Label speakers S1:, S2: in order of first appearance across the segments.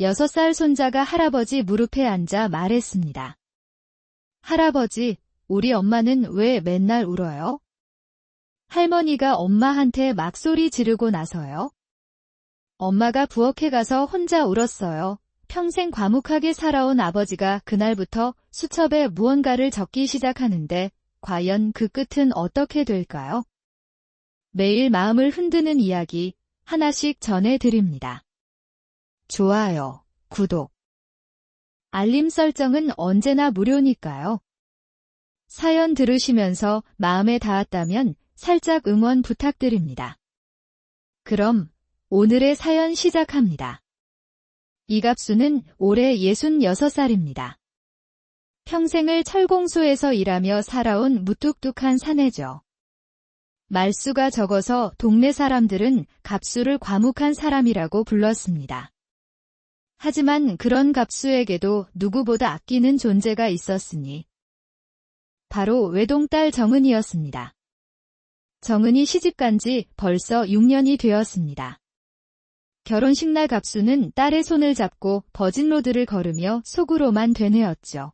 S1: 6살 손자가 할아버지 무릎에 앉아 말했습니다. 할아버지, 우리 엄마는 왜 맨날 울어요? 할머니가 엄마한테 막 소리 지르고 나서요. 엄마가 부엌에 가서 혼자 울었어요. 평생 과묵하게 살아온 아버지가 그날부터 수첩에 무언가를 적기 시작하는데 과연 그 끝은 어떻게 될까요? 매일 마음을 흔드는 이야기 하나씩 전해드립니다. 좋아요, 구독, 알림 설정은 언제나 무료니까요. 사연 들으시면서 마음에 닿았다면 살짝 응원 부탁드립니다. 그럼 오늘의 사연 시작합니다. 이갑수는 올해 66살입니다. 평생을 철공소에서 일하며 살아온 무뚝뚝한 사내죠. 말수가 적어서 동네 사람들은 갑수를 과묵한 사람이라고 불렀습니다. 하지만 그런 갑수에게도 누구보다 아끼는 존재가 있었으니 바로 외동딸 정은이었습니다. 정은이 시집간 지 벌써 6년이 되었습니다. 결혼식 날 갑수는 딸의 손을 잡고 버진로드를 걸으며 속으로만 되뇌었죠.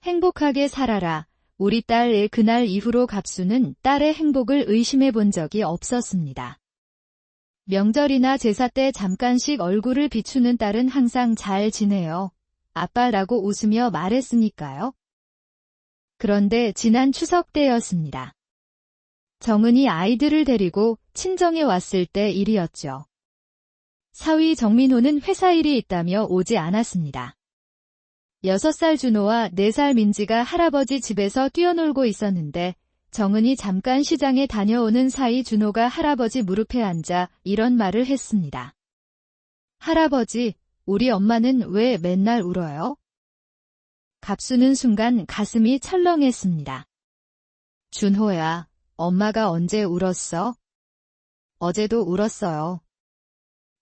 S1: 행복하게 살아라. 우리 딸의 그날 이후로 갑수는 딸의 행복을 의심해 본 적이 없었습니다. 명절이나 제사 때 잠깐씩 얼굴을 비추는 딸은 항상 잘 지내요. 아빠라고 웃으며 말했으니까요. 그런데 지난 추석 때였습니다. 정은이 아이들을 데리고 친정에 왔을 때 일이었죠. 사위 정민호는 회사 일이 있다며 오지 않았습니다. 6살 준호와 4살 민지가 할아버지 집에서 뛰어놀고 있었는데 정은이 잠깐 시장에 다녀오는 사이 준호가 할아버지 무릎에 앉아 이런 말을 했습니다. 할아버지, 우리 엄마는 왜 맨날 울어요? 갑수는 순간 가슴이 철렁했습니다. 준호야, 엄마가 언제 울었어? 어제도 울었어요.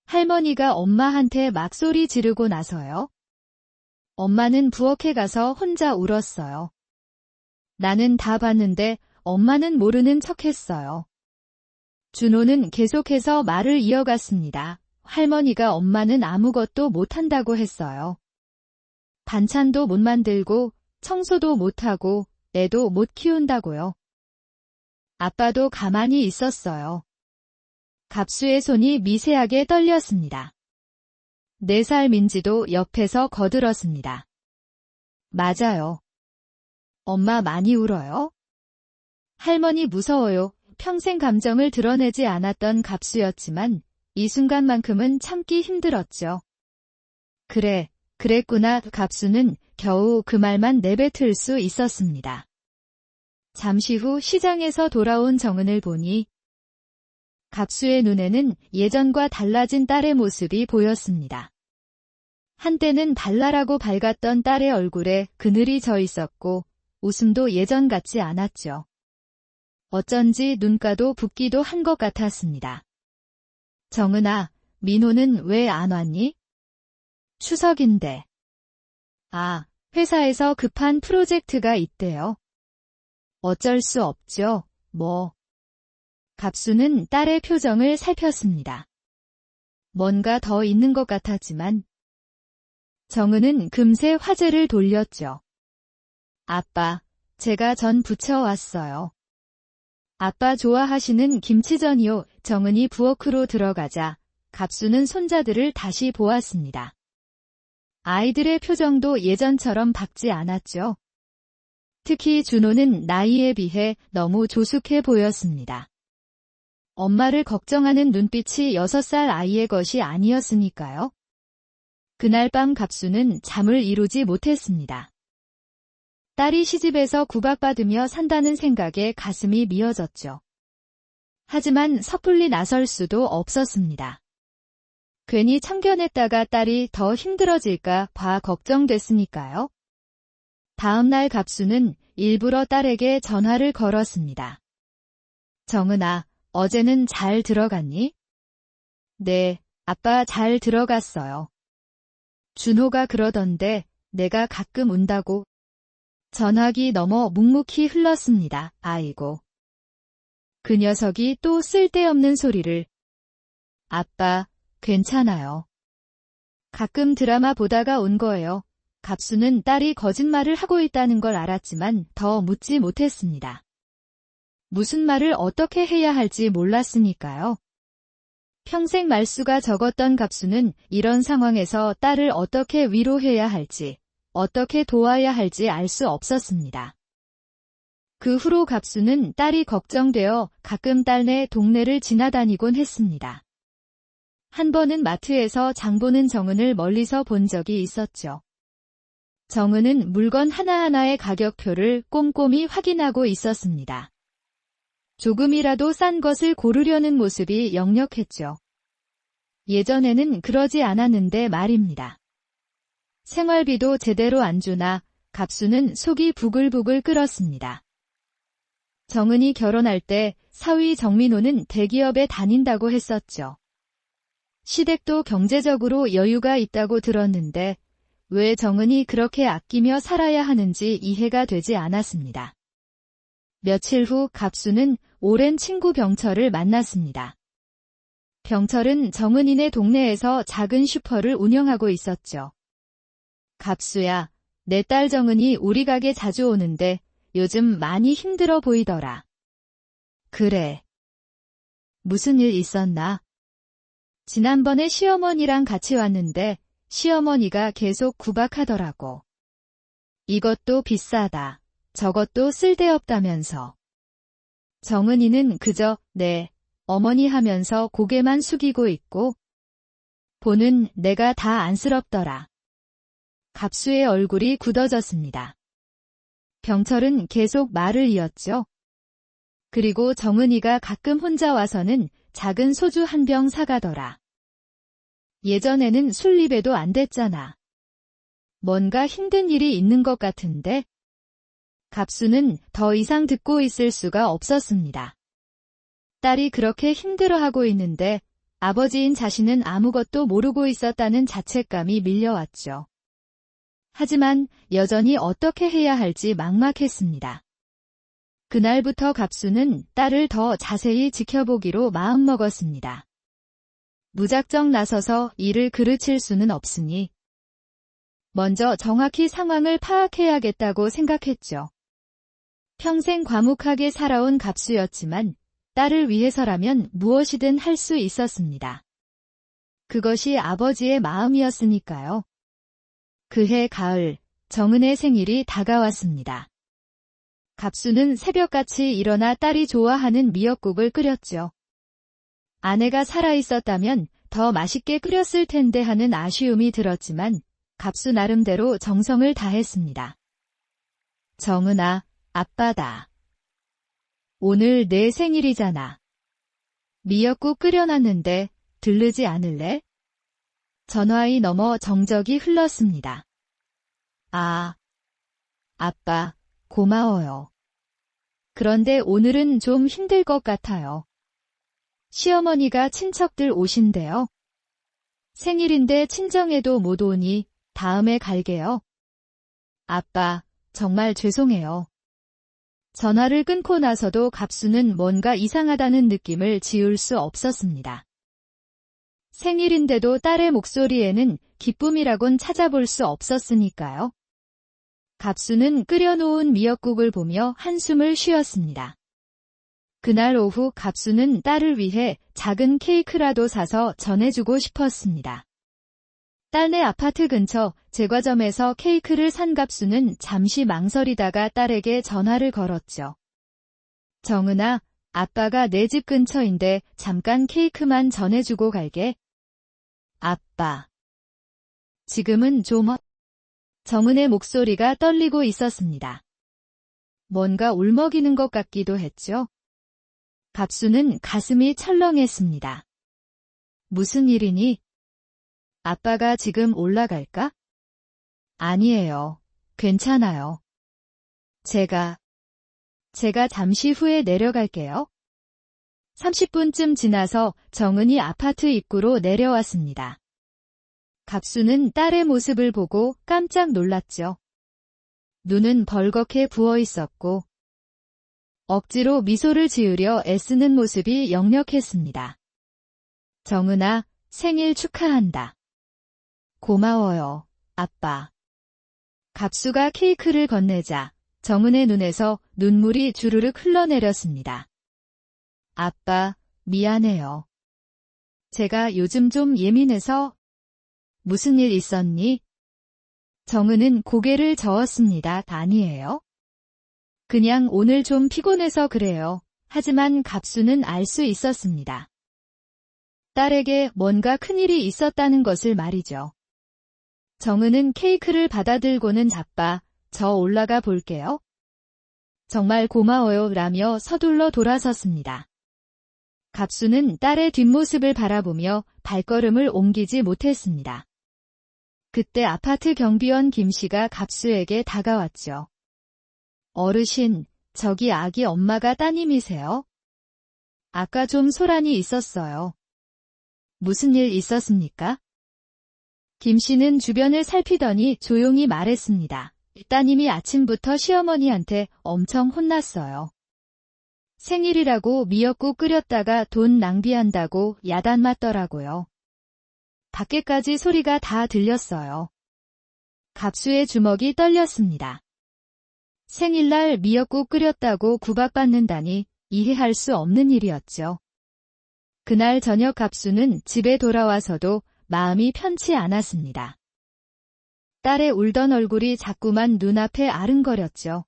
S1: 할머니가 엄마한테 막 소리 지르고 나서요. 엄마는 부엌에 가서 혼자 울었어요. 나는 다 봤는데 엄마는 모르는 척했어요. 준호는 계속해서 말을 이어갔습니다. 할머니가 엄마는 아무것도 못한다고 했어요. 반찬도 못 만들고 청소도 못하고 애도 못 키운다고요. 아빠도 가만히 있었어요. 갑수의 손이 미세하게 떨렸습니다. 4살 민지도 옆에서 거들었습니다. 맞아요. 엄마 많이 울어요? 할머니 무서워요. 평생 감정을 드러내지 않았던 갑수였지만 이 순간만큼은 참기 힘들었죠. 그래, 그랬구나. 갑수는 겨우 그 말만 내뱉을 수 있었습니다. 잠시 후 시장에서 돌아온 정은을 보니 갑수의 눈에는 예전과 달라진 딸의 모습이 보였습니다. 한때는 발랄하고 밝았던 딸의 얼굴에 그늘이 져 있었고 웃음도 예전 같지 않았죠. 어쩐지 눈가도 붓기도 한 것 같았습니다. 정은아, 민호는 왜 안 왔니? 추석인데. 아, 회사에서 급한 프로젝트가 있대요. 어쩔 수 없죠, 뭐. 갑수는 딸의 표정을 살폈습니다. 뭔가 더 있는 것 같았지만 정은은 금세 화제를 돌렸죠. 아빠, 제가 전 부쳐왔어요. 아빠 좋아하시는 김치전이요. 정은이 부엌으로 들어가자 갑수는 손자들을 다시 보았습니다. 아이들의 표정도 예전처럼 밝지 않았죠. 특히 준호는 나이에 비해 너무 조숙해 보였습니다. 엄마를 걱정하는 눈빛이 6살 아이의 것이 아니었으니까요. 그날 밤 갑수는 잠을 이루지 못했습니다. 딸이 시집에서 구박받으며 산다는 생각에 가슴이 미어졌죠. 하지만 섣불리 나설 수도 없었습니다. 괜히 참견했다가 딸이 더 힘들어질까 봐 걱정됐으니까요. 다음 날 갑수는 일부러 딸에게 전화를 걸었습니다. 정은아, 어제는 잘 들어갔니? 네, 아빠 잘 들어갔어요. 준호가 그러던데 내가 가끔 운다고. 전화기 넘어 묵묵히 흘렀습니다. 아이고. 그 녀석이 또 쓸데없는 소리를. 아빠, 괜찮아요. 가끔 드라마 보다가 온 거예요. 갑수는 딸이 거짓말을 하고 있다는 걸 알았지만 더 묻지 못했습니다. 무슨 말을 어떻게 해야 할지 몰랐으니까요. 평생 말수가 적었던 갑수는 이런 상황에서 딸을 어떻게 위로해야 할지, 어떻게 도와야 할지 알 수 없었습니다. 그 후로 갑수는 딸이 걱정되어 가끔 딸네 동네를 지나다니곤 했습니다. 한 번은 마트에서 장 보는 정은을 멀리서 본 적이 있었죠. 정은은 물건 하나하나의 가격표를 꼼꼼히 확인하고 있었습니다. 조금이라도 싼 것을 고르려는 모습이 역력했죠. 예전에는 그러지 않았는데 말입니다. 생활비도 제대로 안 주나 갑수는 속이 부글부글 끓었습니다. 정은이 결혼할 때 사위 정민호는 대기업에 다닌다고 했었죠. 시댁도 경제적으로 여유가 있다고 들었는데 왜 정은이 그렇게 아끼며 살아야 하는지 이해가 되지 않았습니다. 며칠 후 갑수는 오랜 친구 병철을 만났습니다. 병철은 정은이네 동네에서 작은 슈퍼를 운영하고 있었죠. 갑수야, 내 딸 정은이 우리 가게 자주 오는데 요즘 많이 힘들어 보이더라. 그래. 무슨 일 있었나? 지난번에 시어머니랑 같이 왔는데 시어머니가 계속 구박하더라고. 이것도 비싸다. 저것도 쓸데없다면서. 정은이는 그저 네, 어머니 하면서 고개만 숙이고 있고 보는 내가 다 안쓰럽더라. 갑수의 얼굴이 굳어졌습니다. 병철은 계속 말을 이었죠. 그리고 정은이가 가끔 혼자 와서는 작은 소주 한 병 사가더라. 예전에는 술입에도 안 됐잖아. 뭔가 힘든 일이 있는 것 같은데. 갑수는 더 이상 듣고 있을 수가 없었습니다. 딸이 그렇게 힘들어하고 있는데 아버지인 자신은 아무것도 모르고 있었다는 자책감이 밀려왔죠. 하지만 여전히 어떻게 해야 할지 막막했습니다. 그날부터 갑수는 딸을 더 자세히 지켜보기로 마음먹었습니다. 무작정 나서서 일을 그르칠 수는 없으니 먼저 정확히 상황을 파악해야겠다고 생각했죠. 평생 과묵하게 살아온 갑수였지만 딸을 위해서라면 무엇이든 할 수 있었습니다. 그것이 아버지의 마음이었으니까요. 그해 가을, 정은의 생일이 다가왔습니다. 갑수는 새벽같이 일어나 딸이 좋아하는 미역국을 끓였죠. 아내가 살아있었다면 더 맛있게 끓였을 텐데 하는 아쉬움이 들었지만 갑수 나름대로 정성을 다했습니다. 정은아, 아빠다. 오늘 내 생일이잖아. 미역국 끓여놨는데 들르지 않을래? 전화이 넘어 정적이 흘렀습니다. 아, 아빠, 고마워요. 그런데 오늘은 좀 힘들 것 같아요. 시어머니가 친척들 오신대요. 생일인데 친정에도 못 오니 다음에 갈게요. 아빠, 정말 죄송해요. 전화를 끊고 나서도 갑수는 뭔가 이상하다는 느낌을 지울 수 없었습니다. 생일인데도 딸의 목소리에는 기쁨이라곤 찾아볼 수 없었으니까요. 갑수는 끓여놓은 미역국을 보며 한숨을 쉬었습니다. 그날 오후 갑수는 딸을 위해 작은 케이크라도 사서 전해주고 싶었습니다. 딸네 아파트 근처 제과점에서 케이크를 산 갑수는 잠시 망설이다가 딸에게 전화를 걸었죠. 정은아, 아빠가 내 집 근처인데 잠깐 케이크만 전해주고 갈게. 아빠. 지금은 좀 정은의 목소리가 떨리고 있었습니다. 뭔가 울먹이는 것 같기도 했죠. 갑수는 가슴이 철렁했습니다. 무슨 일이니? 아빠가 지금 올라갈까? 아니에요. 괜찮아요. 제가 잠시 후에 내려갈게요. 30분쯤 지나서 정은이 아파트 입구로 내려왔습니다. 갑수는 딸의 모습을 보고 깜짝 놀랐죠. 눈은 벌겋게 부어 있었고 억지로 미소를 지으려 애쓰는 모습이 역력했습니다. 정은아, 생일 축하한다. 고마워요, 아빠. 갑수가 케이크를 건네자 정은의 눈에서 눈물이 주르륵 흘러내렸습니다. 아빠, 미안해요. 제가 요즘 좀 예민해서. 무슨 일 있었니? 정은은 고개를 저었습니다. 아니에요. 그냥 오늘 좀 피곤해서 그래요. 하지만 갑수는 알 수 있었습니다. 딸에게 뭔가 큰일이 있었다는 것을 말이죠. 정은은 케이크를 받아들고는 아빠, 저 올라가 볼게요. 정말 고마워요 라며 서둘러 돌아섰습니다. 갑수는 딸의 뒷모습을 바라보며 발걸음을 옮기지 못했습니다. 그때 아파트 경비원 김씨가 갑수에게 다가왔죠. 어르신, 저기 아기 엄마가 따님이세요? 아까 좀 소란이 있었어요. 무슨 일 있었습니까? 김씨는 주변을 살피더니 조용히 말했습니다. 따님이 아침부터 시어머니한테 엄청 혼났어요. 생일이라고 미역국 끓였다가 돈 낭비한다고 야단 맞더라고요. 밖에까지 소리가 다 들렸어요. 갑수의 주먹이 떨렸습니다. 생일날 미역국 끓였다고 구박받는다니 이해할 수 없는 일이었죠. 그날 저녁 갑수는 집에 돌아와서도 마음이 편치 않았습니다. 딸의 울던 얼굴이 자꾸만 눈앞에 아른거렸죠.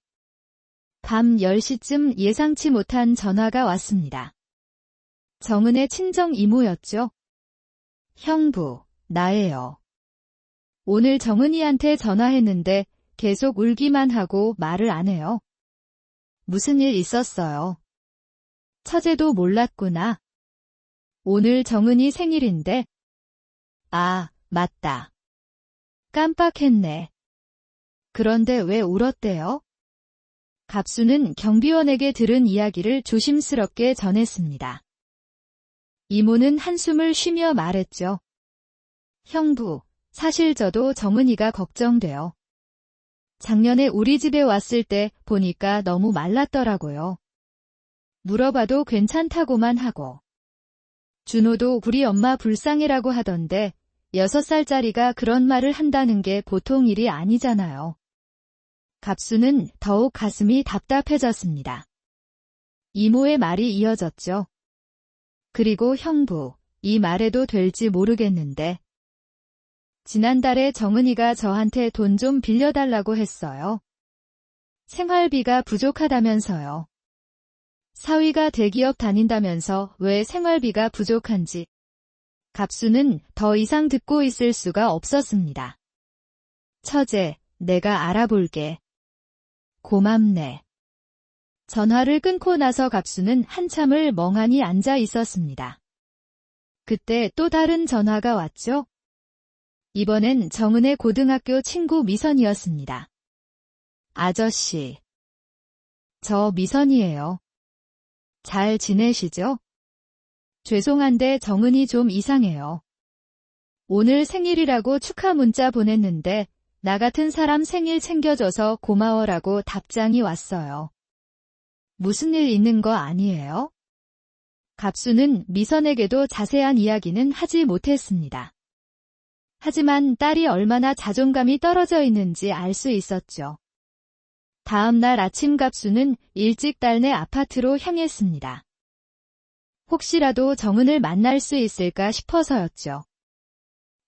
S1: 밤 10시쯤 예상치 못한 전화가 왔습니다. 정은의 친정 이모였죠. 형부, 나예요. 오늘 정은이한테 전화했는데 계속 울기만 하고 말을 안 해요. 무슨 일 있었어요? 처제도 몰랐구나. 오늘 정은이 생일인데. 아, 맞다. 깜빡했네. 그런데 왜 울었대요? 갑수는 경비원에게 들은 이야기를 조심스럽게 전했습니다. 이모는 한숨을 쉬며 말했죠. 형부, 사실 저도 정은이가 걱정돼요. 작년에 우리 집에 왔을 때 보니까 너무 말랐더라고요. 물어봐도 괜찮다고만 하고. 준호도 우리 엄마 불쌍해라고 하던데 6살짜리가 그런 말을 한다는 게 보통 일이 아니잖아요. 갑수는 더욱 가슴이 답답해졌습니다. 이모의 말이 이어졌죠. 그리고 형부, 이 말해도 될지 모르겠는데. 지난달에 정은이가 저한테 돈 좀 빌려달라고 했어요. 생활비가 부족하다면서요. 사위가 대기업 다닌다면서 왜 생활비가 부족한지. 갑수는 더 이상 듣고 있을 수가 없었습니다. 처제, 내가 알아볼게. 고맙네. 전화를 끊고 나서 갑수는 한참을 멍하니 앉아 있었습니다. 그때 또 다른 전화가 왔죠. 이번엔 정은의 고등학교 친구 미선이었습니다. 아저씨. 저 미선이에요. 잘 지내시죠? 죄송한데 정은이 좀 이상해요. 오늘 생일이라고 축하 문자 보냈는데 나 같은 사람 생일 챙겨줘서 고마워라고 답장이 왔어요. 무슨 일 있는 거 아니에요? 갑수는 미선에게도 자세한 이야기는 하지 못했습니다. 하지만 딸이 얼마나 자존감이 떨어져 있는지 알 수 있었죠. 다음 날 아침 갑수는 일찍 딸네 아파트로 향했습니다. 혹시라도 정은을 만날 수 있을까 싶어서였죠.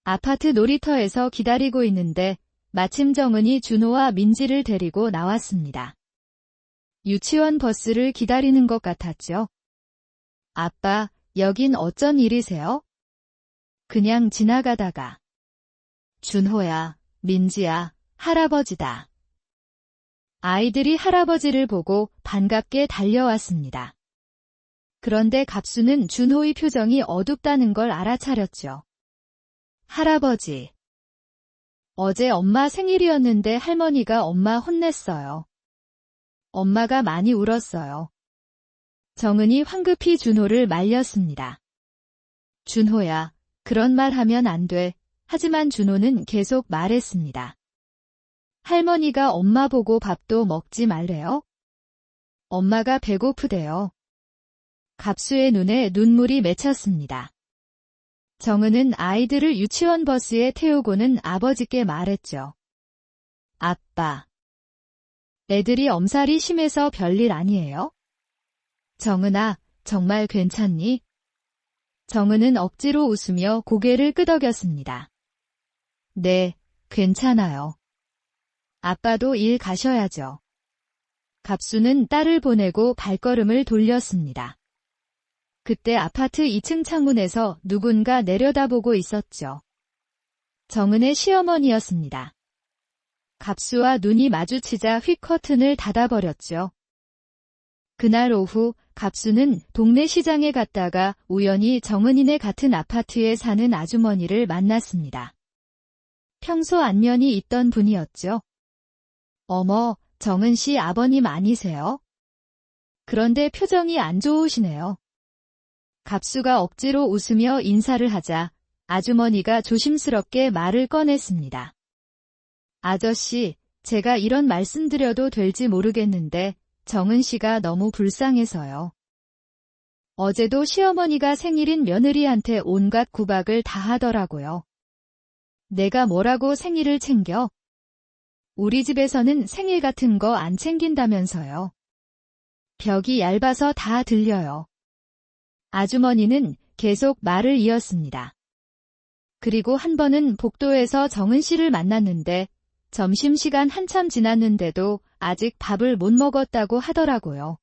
S1: 아파트 놀이터에서 기다리고 있는데 마침 정은이 준호와 민지를 데리고 나왔습니다. 유치원 버스를 기다리는 것 같았죠. 아빠, 여긴 어쩐 일이세요? 그냥 지나가다가. 준호야, 민지야, 할아버지다. 아이들이 할아버지를 보고 반갑게 달려왔습니다. 그런데 갑수는 준호의 표정이 어둡다는 걸 알아차렸죠. 할아버지. 어제 엄마 생일이었는데 할머니가 엄마 혼냈어요. 엄마가 많이 울었어요. 정은이 황급히 준호를 말렸습니다. 준호야, 그런 말 하면 안 돼. 하지만 준호는 계속 말했습니다. 할머니가 엄마 보고 밥도 먹지 말래요? 엄마가 배고프대요. 갑수의 눈에 눈물이 맺혔습니다. 정은은 아이들을 유치원 버스에 태우고는 아버지께 말했죠. 아빠. 애들이 엄살이 심해서 별일 아니에요? 정은아, 정말 괜찮니? 정은은 억지로 웃으며 고개를 끄덕였습니다. 네, 괜찮아요. 아빠도 일 가셔야죠. 갑수는 딸을 보내고 발걸음을 돌렸습니다. 그때 아파트 2층 창문에서 누군가 내려다보고 있었죠. 정은의 시어머니였습니다. 갑수와 눈이 마주치자 휙 커튼을 닫아버렸죠. 그날 오후 갑수는 동네 시장에 갔다가 우연히 정은이네 같은 아파트에 사는 아주머니를 만났습니다. 평소 안면이 있던 분이었죠. 어머, 정은 씨 아버님 아니세요? 그런데 표정이 안 좋으시네요. 갑수가 억지로 웃으며 인사를 하자 아주머니가 조심스럽게 말을 꺼냈습니다. 아저씨, 제가 이런 말씀 드려도 될지 모르겠는데 정은 씨가 너무 불쌍해서요. 어제도 시어머니가 생일인 며느리한테 온갖 구박을 다 하더라고요. 내가 뭐라고 생일을 챙겨? 우리 집에서는 생일 같은 거 안 챙긴다면서요. 벽이 얇아서 다 들려요. 아주머니는 계속 말을 이었습니다. 그리고 한 번은 복도에서 정은 씨를 만났는데 점심시간 한참 지났는데도 아직 밥을 못 먹었다고 하더라고요.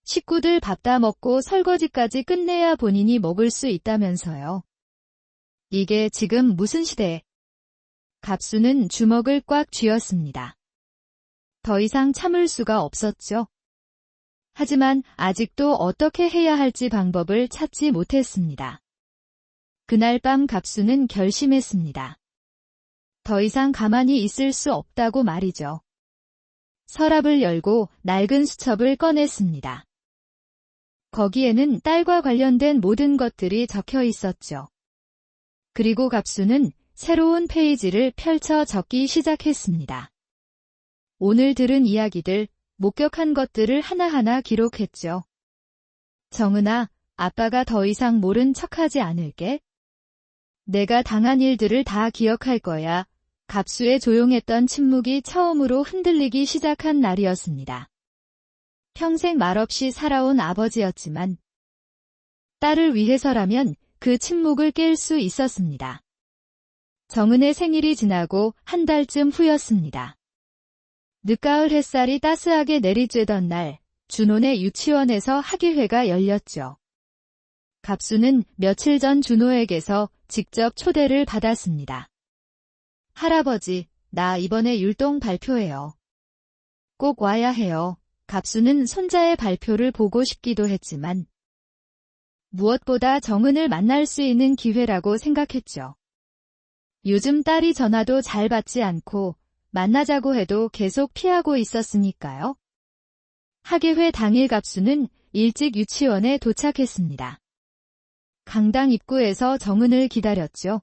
S1: 식구들 밥 다 먹고 설거지까지 끝내야 본인이 먹을 수 있다면서요. 이게 지금 무슨 시대? 갑수는 주먹을 꽉 쥐었습니다. 더 이상 참을 수가 없었죠. 하지만 아직도 어떻게 해야 할지 방법을 찾지 못했습니다. 그날 밤 갑수는 결심했습니다. 더 이상 가만히 있을 수 없다고 말이죠. 서랍을 열고 낡은 수첩을 꺼냈습니다. 거기에는 딸과 관련된 모든 것들이 적혀 있었죠. 그리고 갑수는 새로운 페이지를 펼쳐 적기 시작했습니다. 오늘 들은 이야기들, 목격한 것들을 하나하나 기록했죠. 정은아, 아빠가 더 이상 모른 척하지 않을게. 내가 당한 일들을 다 기억할 거야. 갑수의 조용했던 침묵이 처음으로 흔들리기 시작한 날이었습니다. 평생 말없이 살아온 아버지였지만 딸을 위해서라면 그 침묵을 깰 수 있었습니다. 정은의 생일이 지나고 한 달쯤 후였습니다. 늦가을 햇살이 따스하게 내리쬐던 날, 준호네 유치원에서 학예회가 열렸죠. 갑수는 며칠 전 준호에게서 직접 초대를 받았습니다. 할아버지, 나 이번에 율동 발표해요. 꼭 와야 해요. 갑수는 손자의 발표를 보고 싶기도 했지만 무엇보다 정은을 만날 수 있는 기회라고 생각했죠. 요즘 딸이 전화도 잘 받지 않고 만나자고 해도 계속 피하고 있었으니까요. 학예회 당일 갑수는 일찍 유치원에 도착했습니다. 강당 입구에서 정은을 기다렸죠.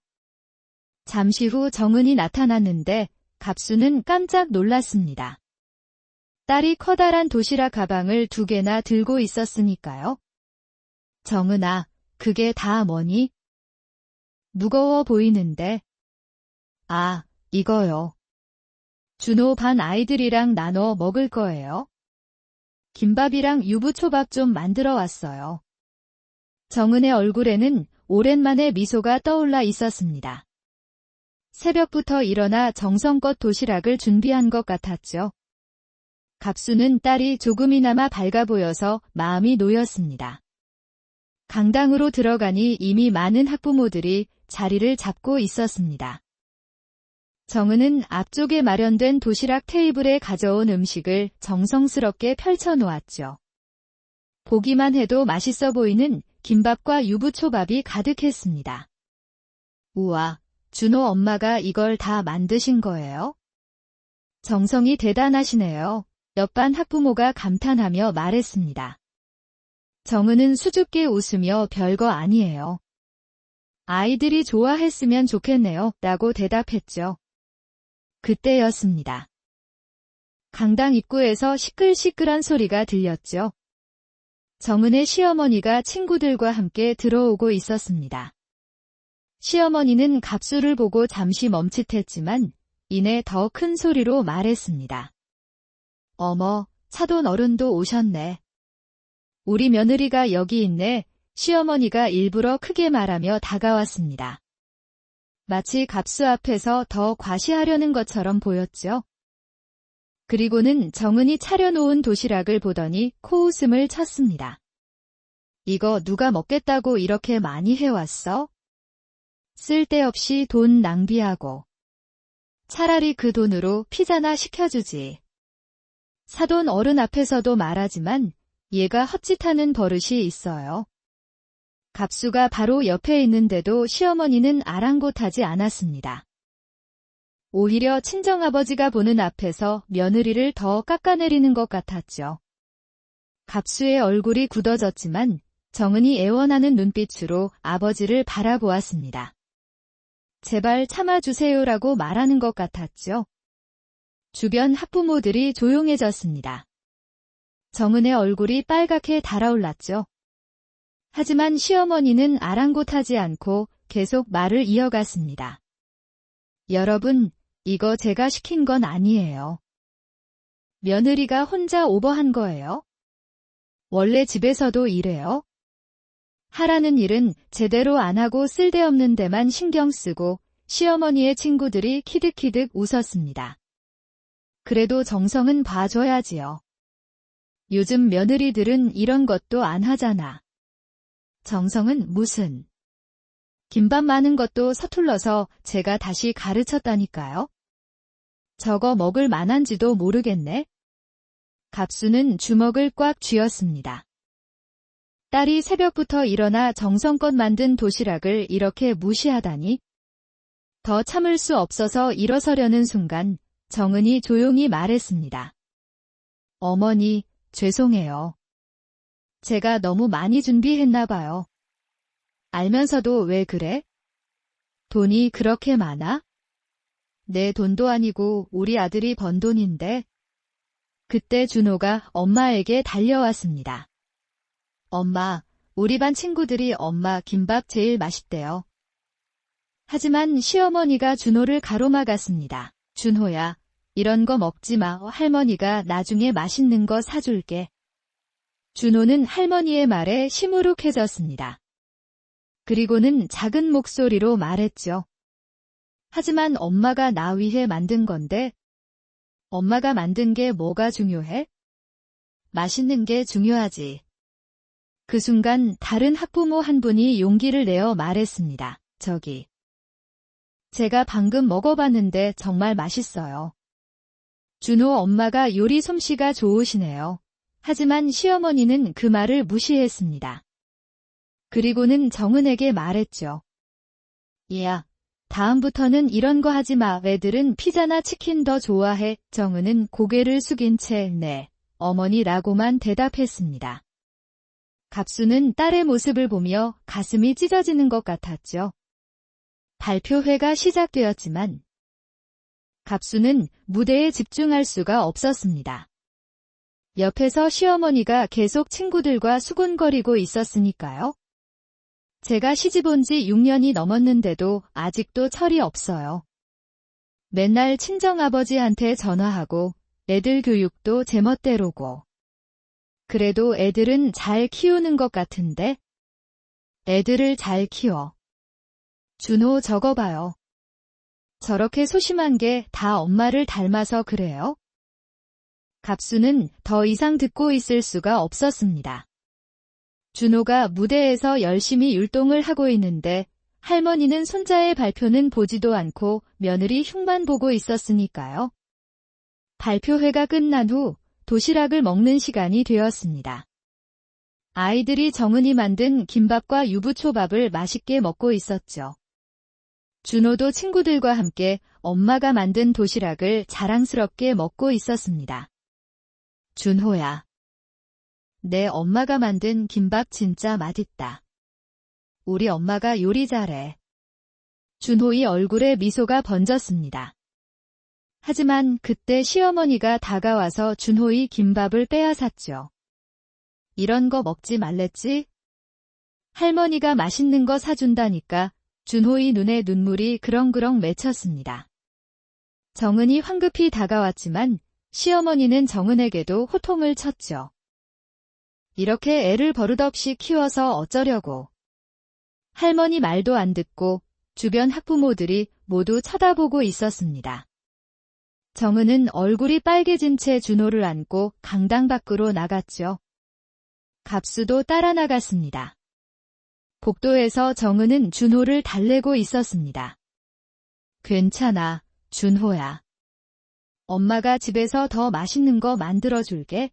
S1: 잠시 후 정은이 나타났는데 갑수는 깜짝 놀랐습니다. 딸이 커다란 도시락 가방을 2개나 들고 있었으니까요. 정은아, 그게 다 뭐니? 무거워 보이는데. 아, 이거요. 준호 반 아이들이랑 나눠 먹을 거예요. 김밥이랑 유부초밥 좀 만들어 왔어요. 정은의 얼굴에는 오랜만에 미소가 떠올라 있었습니다. 새벽부터 일어나 정성껏 도시락을 준비한 것 같았죠. 갑수는 딸이 조금이나마 밝아 보여서 마음이 놓였습니다. 강당으로 들어가니 이미 많은 학부모들이 자리를 잡고 있었습니다. 정은은 앞쪽에 마련된 도시락 테이블에 가져온 음식을 정성스럽게 펼쳐놓았죠. 보기만 해도 맛있어 보이는 김밥과 유부초밥이 가득했습니다. 우와, 준호 엄마가 이걸 다 만드신 거예요? 정성이 대단하시네요. 옆반 학부모가 감탄하며 말했습니다. 정은은 수줍게 웃으며 별거 아니에요. 아이들이 좋아했으면 좋겠네요. 라고 대답했죠. 그때였습니다. 강당 입구에서 시끌시끌한 소리가 들렸죠. 정은의 시어머니가 친구들과 함께 들어오고 있었습니다. 시어머니는 갑수를 보고 잠시 멈칫했지만 이내 더 큰 소리로 말했습니다. 어머, 사돈 어른도 오셨네. 우리 며느리가 여기 있네. 시어머니가 일부러 크게 말하며 다가왔습니다. 마치 갑수 앞에서 더 과시하려는 것처럼 보였죠. 그리고는 정은이 차려놓은 도시락을 보더니 코웃음을 쳤습니다. 이거 누가 먹겠다고 이렇게 많이 해왔어? 쓸데없이 돈 낭비하고. 차라리 그 돈으로 피자나 시켜주지. 사돈 어른 앞에서도 말하지만 얘가 헛짓하는 버릇이 있어요. 갑수가 바로 옆에 있는데도 시어머니는 아랑곳하지 않았습니다. 오히려 친정아버지가 보는 앞에서 며느리를 더 깎아내리는 것 같았죠. 갑수의 얼굴이 굳어졌지만 정은이 애원하는 눈빛으로 아버지를 바라보았습니다. 제발 참아주세요라고 말하는 것 같았죠. 주변 학부모들이 조용해졌습니다. 정은의 얼굴이 빨갛게 달아올랐죠. 하지만 시어머니는 아랑곳하지 않고 계속 말을 이어갔습니다. 여러분, 이거 제가 시킨 건 아니에요. 며느리가 혼자 오버한 거예요. 원래 집에서도 이래요. 하라는 일은 제대로 안 하고 쓸데없는 데만 신경 쓰고 시어머니의 친구들이 키득키득 웃었습니다. 그래도 정성은 봐줘야지요. 요즘 며느리들은 이런 것도 안 하잖아. 정성은 무슨. 김밥 많은 것도 서툴러서 제가 다시 가르쳤다니까요. 저거 먹을 만한지도 모르겠네. 갑수는 주먹을 꽉 쥐었습니다. 딸이 새벽부터 일어나 정성껏 만든 도시락을 이렇게 무시하다니. 더 참을 수 없어서 일어서려는 순간 정은이 조용히 말했습니다. 어머니, 죄송해요. 제가 너무 많이 준비했나 봐요. 알면서도 왜 그래? 돈이 그렇게 많아? 내 돈도 아니고 우리 아들이 번 돈인데. 그때 준호가 엄마에게 달려왔습니다. 엄마, 우리 반 친구들이 엄마 김밥 제일 맛있대요. 하지만 시어머니가 준호를 가로막았습니다. 준호야, 이런 거 먹지 마. 할머니가 나중에 맛있는 거 사줄게. 준호는 할머니의 말에 시무룩해졌습니다. 그리고는 작은 목소리로 말했죠. 하지만 엄마가 나 위해 만든 건데. 엄마가 만든 게 뭐가 중요해? 맛있는 게 중요하지. 그 순간 다른 학부모 한 분이 용기를 내어 말했습니다. 저기. 제가 방금 먹어봤는데 정말 맛있어요. 준호 엄마가 요리 솜씨가 좋으시네요. 하지만 시어머니는 그 말을 무시했습니다. 그리고는 정은에게 말했죠. 야, 다음부터는 이런 거 하지 마. 애들은 피자나 치킨 더 좋아해. 정은은 고개를 숙인 채 네, 어머니라고만 대답했습니다. 갑수는 딸의 모습을 보며 가슴이 찢어지는 것 같았죠. 발표회가 시작되었지만 갑수는 무대에 집중할 수가 없었습니다. 옆에서 시어머니가 계속 친구들과 수군거리고 있었으니까요. 제가 시집 온 지 6년이 넘었는데도 아직도 철이 없어요. 맨날 친정아버지한테 전화하고 애들 교육도 제멋대로고. 그래도 애들은 잘 키우는 것 같은데? 애들을 잘 키워. 준호 저거 봐요. 저렇게 소심한 게 다 엄마를 닮아서 그래요? 갑수는 더 이상 듣고 있을 수가 없었습니다. 준호가 무대에서 열심히 율동을 하고 있는데 할머니는 손자의 발표는 보지도 않고 며느리 흉만 보고 있었으니까요. 발표회가 끝난 후 도시락을 먹는 시간이 되었습니다. 아이들이 정은이 만든 김밥과 유부초밥을 맛있게 먹고 있었죠. 준호도 친구들과 함께 엄마가 만든 도시락을 자랑스럽게 먹고 있었습니다. 준호야. 내 엄마가 만든 김밥 진짜 맛있다. 우리 엄마가 요리 잘해. 준호의 얼굴에 미소가 번졌습니다. 하지만 그때 시어머니가 다가와서 준호의 김밥을 빼앗았죠. 이런 거 먹지 말랬지? 할머니가 맛있는 거 사준다니까 준호의 눈에 눈물이 그렁그렁 맺혔습니다. 정은이 황급히 다가왔지만 시어머니는 정은에게도 호통을 쳤죠. 이렇게 애를 버릇없이 키워서 어쩌려고. 할머니 말도 안 듣고 주변 학부모들이 모두 쳐다보고 있었습니다. 정은은 얼굴이 빨개진 채 준호를 안고 강당 밖으로 나갔죠. 갑수도 따라 나갔습니다. 복도에서 정은은 준호를 달래고 있었습니다. 괜찮아, 준호야. 엄마가 집에서 더 맛있는 거 만들어줄게.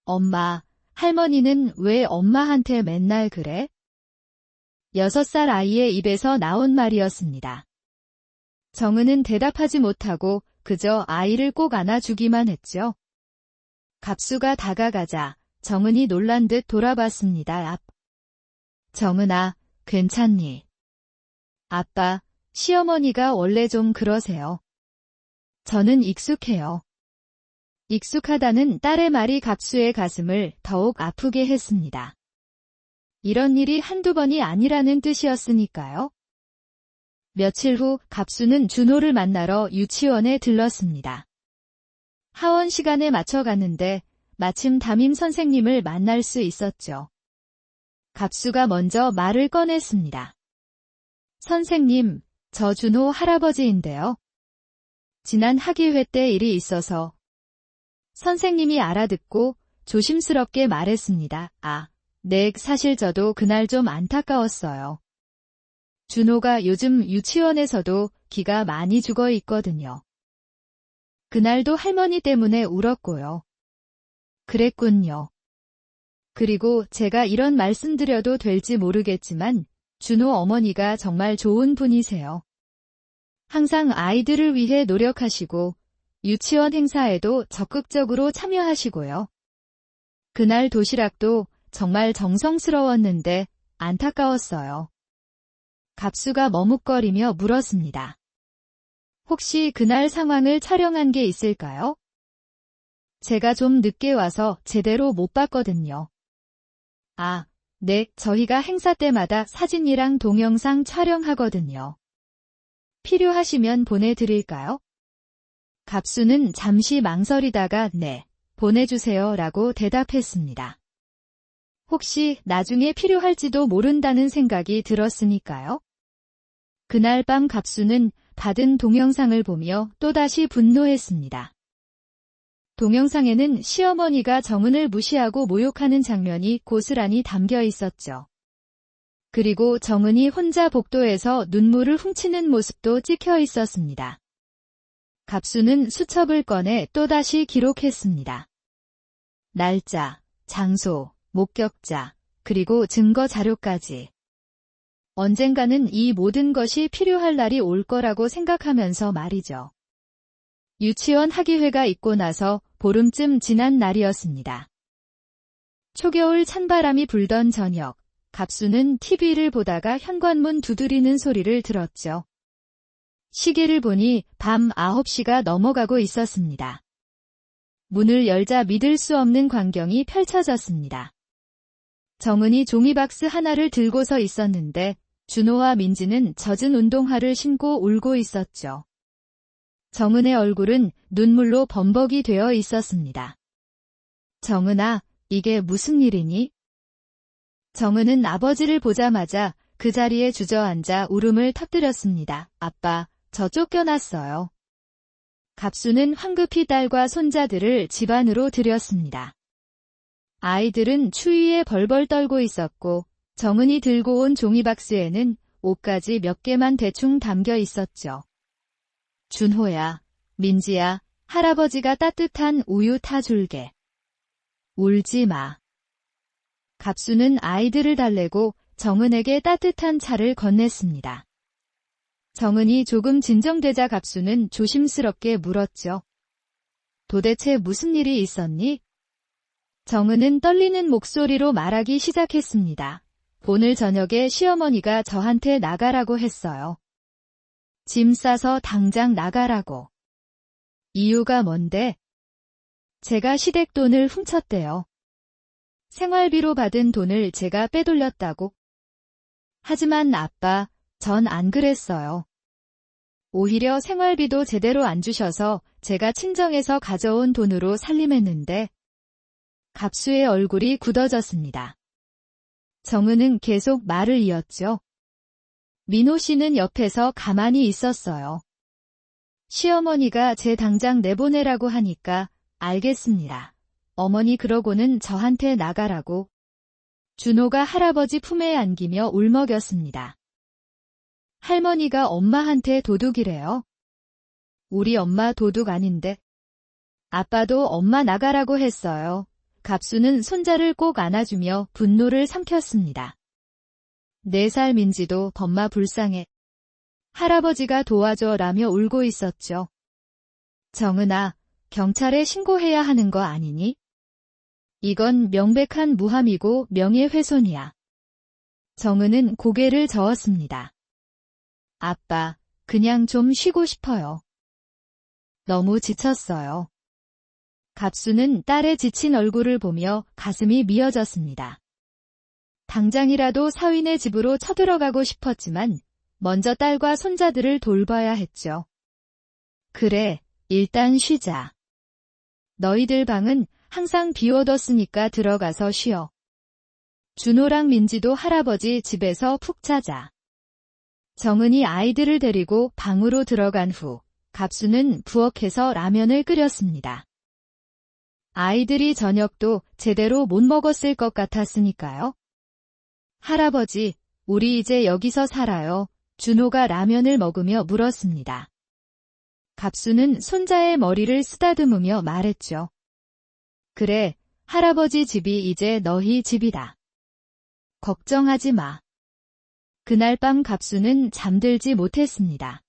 S1: 엄마, 할머니는 왜 엄마한테 맨날 그래? 6살 아이의 입에서 나온 말이었습니다. 정은은 대답하지 못하고 그저 아이를 꼭 안아주기만 했죠. 갑수가 다가가자 정은이 놀란 듯 돌아봤습니다. 정은아, 괜찮니? 아빠, 시어머니가 원래 좀 그러세요. 저는 익숙해요. 익숙하다는 딸의 말이 갑수의 가슴을 더욱 아프게 했습니다. 이런 일이 한두 번이 아니라는 뜻이었으니까요. 며칠 후 갑수는 준호를 만나러 유치원에 들렀습니다. 하원 시간에 맞춰 갔는데 마침 담임 선생님을 만날 수 있었죠. 갑수가 먼저 말을 꺼냈습니다. 선생님, 저 준호 할아버지인데요. 지난 학예회 때 일이 있어서. 선생님이 알아듣고 조심스럽게 말했습니다. 네, 사실 저도 그날 좀 안타까웠어요. 준호가 요즘 유치원에서도 기가 많이 죽어 있거든요. 그날도 할머니 때문에 울었고요. 그랬군요. 그리고 제가 이런 말씀 드려도 될지 모르겠지만 준호 어머니가 정말 좋은 분이세요. 항상 아이들을 위해 노력하시고 유치원 행사에도 적극적으로 참여하시고요. 그날 도시락도 정말 정성스러웠는데 안타까웠어요. 갑수가 머뭇거리며 물었습니다. 혹시 그날 상황을 촬영한 게 있을까요? 제가 좀 늦게 와서 제대로 못 봤거든요. 네, 저희가 행사 때마다 사진이랑 동영상 촬영하거든요. 필요하시면 보내드릴까요? 갑수는 잠시 망설이다가 네, 보내주세요 라고 대답했습니다. 혹시 나중에 필요할지도 모른다는 생각이 들었으니까요. 그날 밤 갑수는 받은 동영상을 보며 또다시 분노했습니다. 동영상에는 시어머니가 정은을 무시하고 모욕하는 장면이 고스란히 담겨 있었죠. 그리고 정은이 혼자 복도에서 눈물을 훔치는 모습도 찍혀 있었습니다. 갑수는 수첩을 꺼내 또다시 기록했습니다. 날짜, 장소, 목격자, 그리고 증거 자료까지. 언젠가는 이 모든 것이 필요할 날이 올 거라고 생각하면서 말이죠. 유치원 학예회가 있고 나서 보름쯤 지난 날이었습니다. 초겨울 찬바람이 불던 저녁, 갑수는 TV를 보다가 현관문 두드리는 소리를 들었죠. 시계를 보니 밤 9시가 넘어가고 있었습니다. 문을 열자 믿을 수 없는 광경이 펼쳐졌습니다. 정은이 종이박스 하나를 들고서 있었는데 준호와 민지는 젖은 운동화를 신고 울고 있었죠. 정은의 얼굴은 눈물로 범벅이 되어 있었습니다. 정은아, 이게 무슨 일이니? 정은은 아버지를 보자마자 그 자리에 주저앉아 울음을 터뜨렸습니다. 아빠, 저 쫓겨났어요. 갑수는 황급히 딸과 손자들을 집 안으로 들였습니다. 아이들은 추위에 벌벌 떨고 있었고 정은이 들고 온 종이박스에는 옷가지 몇 개만 대충 담겨 있었죠. 준호야, 민지야, 할아버지가 따뜻한 우유 타줄게. 울지 마. 갑수는 아이들을 달래고 정은에게 따뜻한 차를 건넸습니다. 정은이 조금 진정되자 갑수는 조심스럽게 물었죠. 도대체 무슨 일이 있었니? 정은은 떨리는 목소리로 말하기 시작했습니다. 오늘 저녁에 시어머니가 저한테 나가라고 했어요. 짐 싸서 당장 나가라고. 이유가 뭔데? 제가 시댁돈을 훔쳤대요. 생활비로 받은 돈을 제가 빼돌렸다고. 하지만 아빠, 전 안 그랬어요. 오히려 생활비도 제대로 안 주셔서 제가 친정에서 가져온 돈으로 살림했는데 갑수의 얼굴이 굳어졌습니다. 정은은 계속 말을 이었죠. 민호 씨는 옆에서 가만히 있었어요. 시어머니가 제 당장 내보내라고 하니까 알겠습니다. 어머니 그러고는 저한테 나가라고. 준호가 할아버지 품에 안기며 울먹였습니다. 할머니가 엄마한테 도둑이래요. 우리 엄마 도둑 아닌데. 아빠도 엄마 나가라고 했어요. 갑수는 손자를 꼭 안아주며 분노를 삼켰습니다. 4살 민지도 범마 불쌍해. 할아버지가 도와줘라며 울고 있었죠. 정은아, 경찰에 신고해야 하는 거 아니니? 이건 명백한 무함이고 명예훼손이야. 정은은 고개를 저었습니다. 아빠, 그냥 좀 쉬고 싶어요. 너무 지쳤어요. 갑수는 딸의 지친 얼굴을 보며 가슴이 미어졌습니다. 당장이라도 사위네 집으로 쳐들어가고 싶었지만 먼저 딸과 손자들을 돌봐야 했죠. 그래, 일단 쉬자. 너희들 방은 항상 비워뒀으니까 들어가서 쉬어. 준호랑 민지도 할아버지 집에서 푹 자자. 정은이 아이들을 데리고 방으로 들어간 후 갑수는 부엌에서 라면을 끓였습니다. 아이들이 저녁도 제대로 못 먹었을 것 같았으니까요. 할아버지, 우리 이제 여기서 살아요. 준호가 라면을 먹으며 물었습니다. 갑수는 손자의 머리를 쓰다듬으며 말했죠. 그래, 할아버지 집이 이제 너희 집이다. 걱정하지 마. 그날 밤 갑수는 잠들지 못했습니다.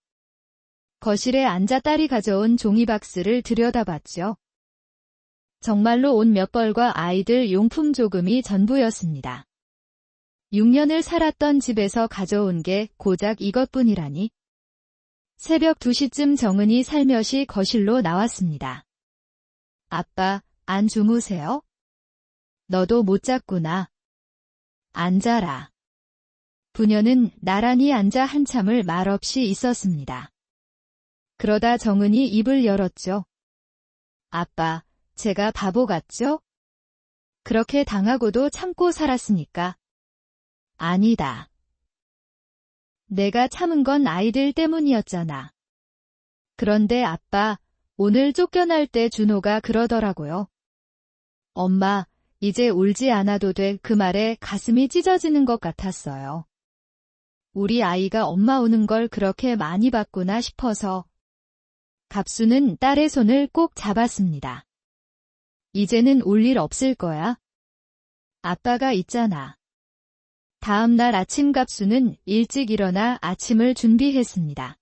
S1: 거실에 앉아 딸이 가져온 종이박스를 들여다봤죠. 정말로 옷 몇 벌과 아이들 용품 조금이 전부였습니다. 6년을 살았던 집에서 가져온 게 고작 이것뿐이라니. 새벽 2시쯤 정은이 살며시 거실로 나왔습니다. 아빠, 안 주무세요? 너도 못 잤구나. 앉아라. 부녀는 나란히 앉아 한참을 말없이 있었습니다. 그러다 정은이 입을 열었죠. 아빠, 제가 바보 같죠? 그렇게 당하고도 참고 살았으니까. 아니다. 내가 참은 건 아이들 때문이었잖아. 그런데 아빠, 오늘 쫓겨날 때 준호가 그러더라고요. 엄마, 이제 울지 않아도 돼. 그 말에 가슴이 찢어지는 것 같았어요. 우리 아이가 엄마 우는 걸 그렇게 많이 봤구나 싶어서. 갑수는 딸의 손을 꼭 잡았습니다. 이제는 울 일 없을 거야. 아빠가 있잖아. 다음 날 아침 갑수는 일찍 일어나 아침을 준비했습니다.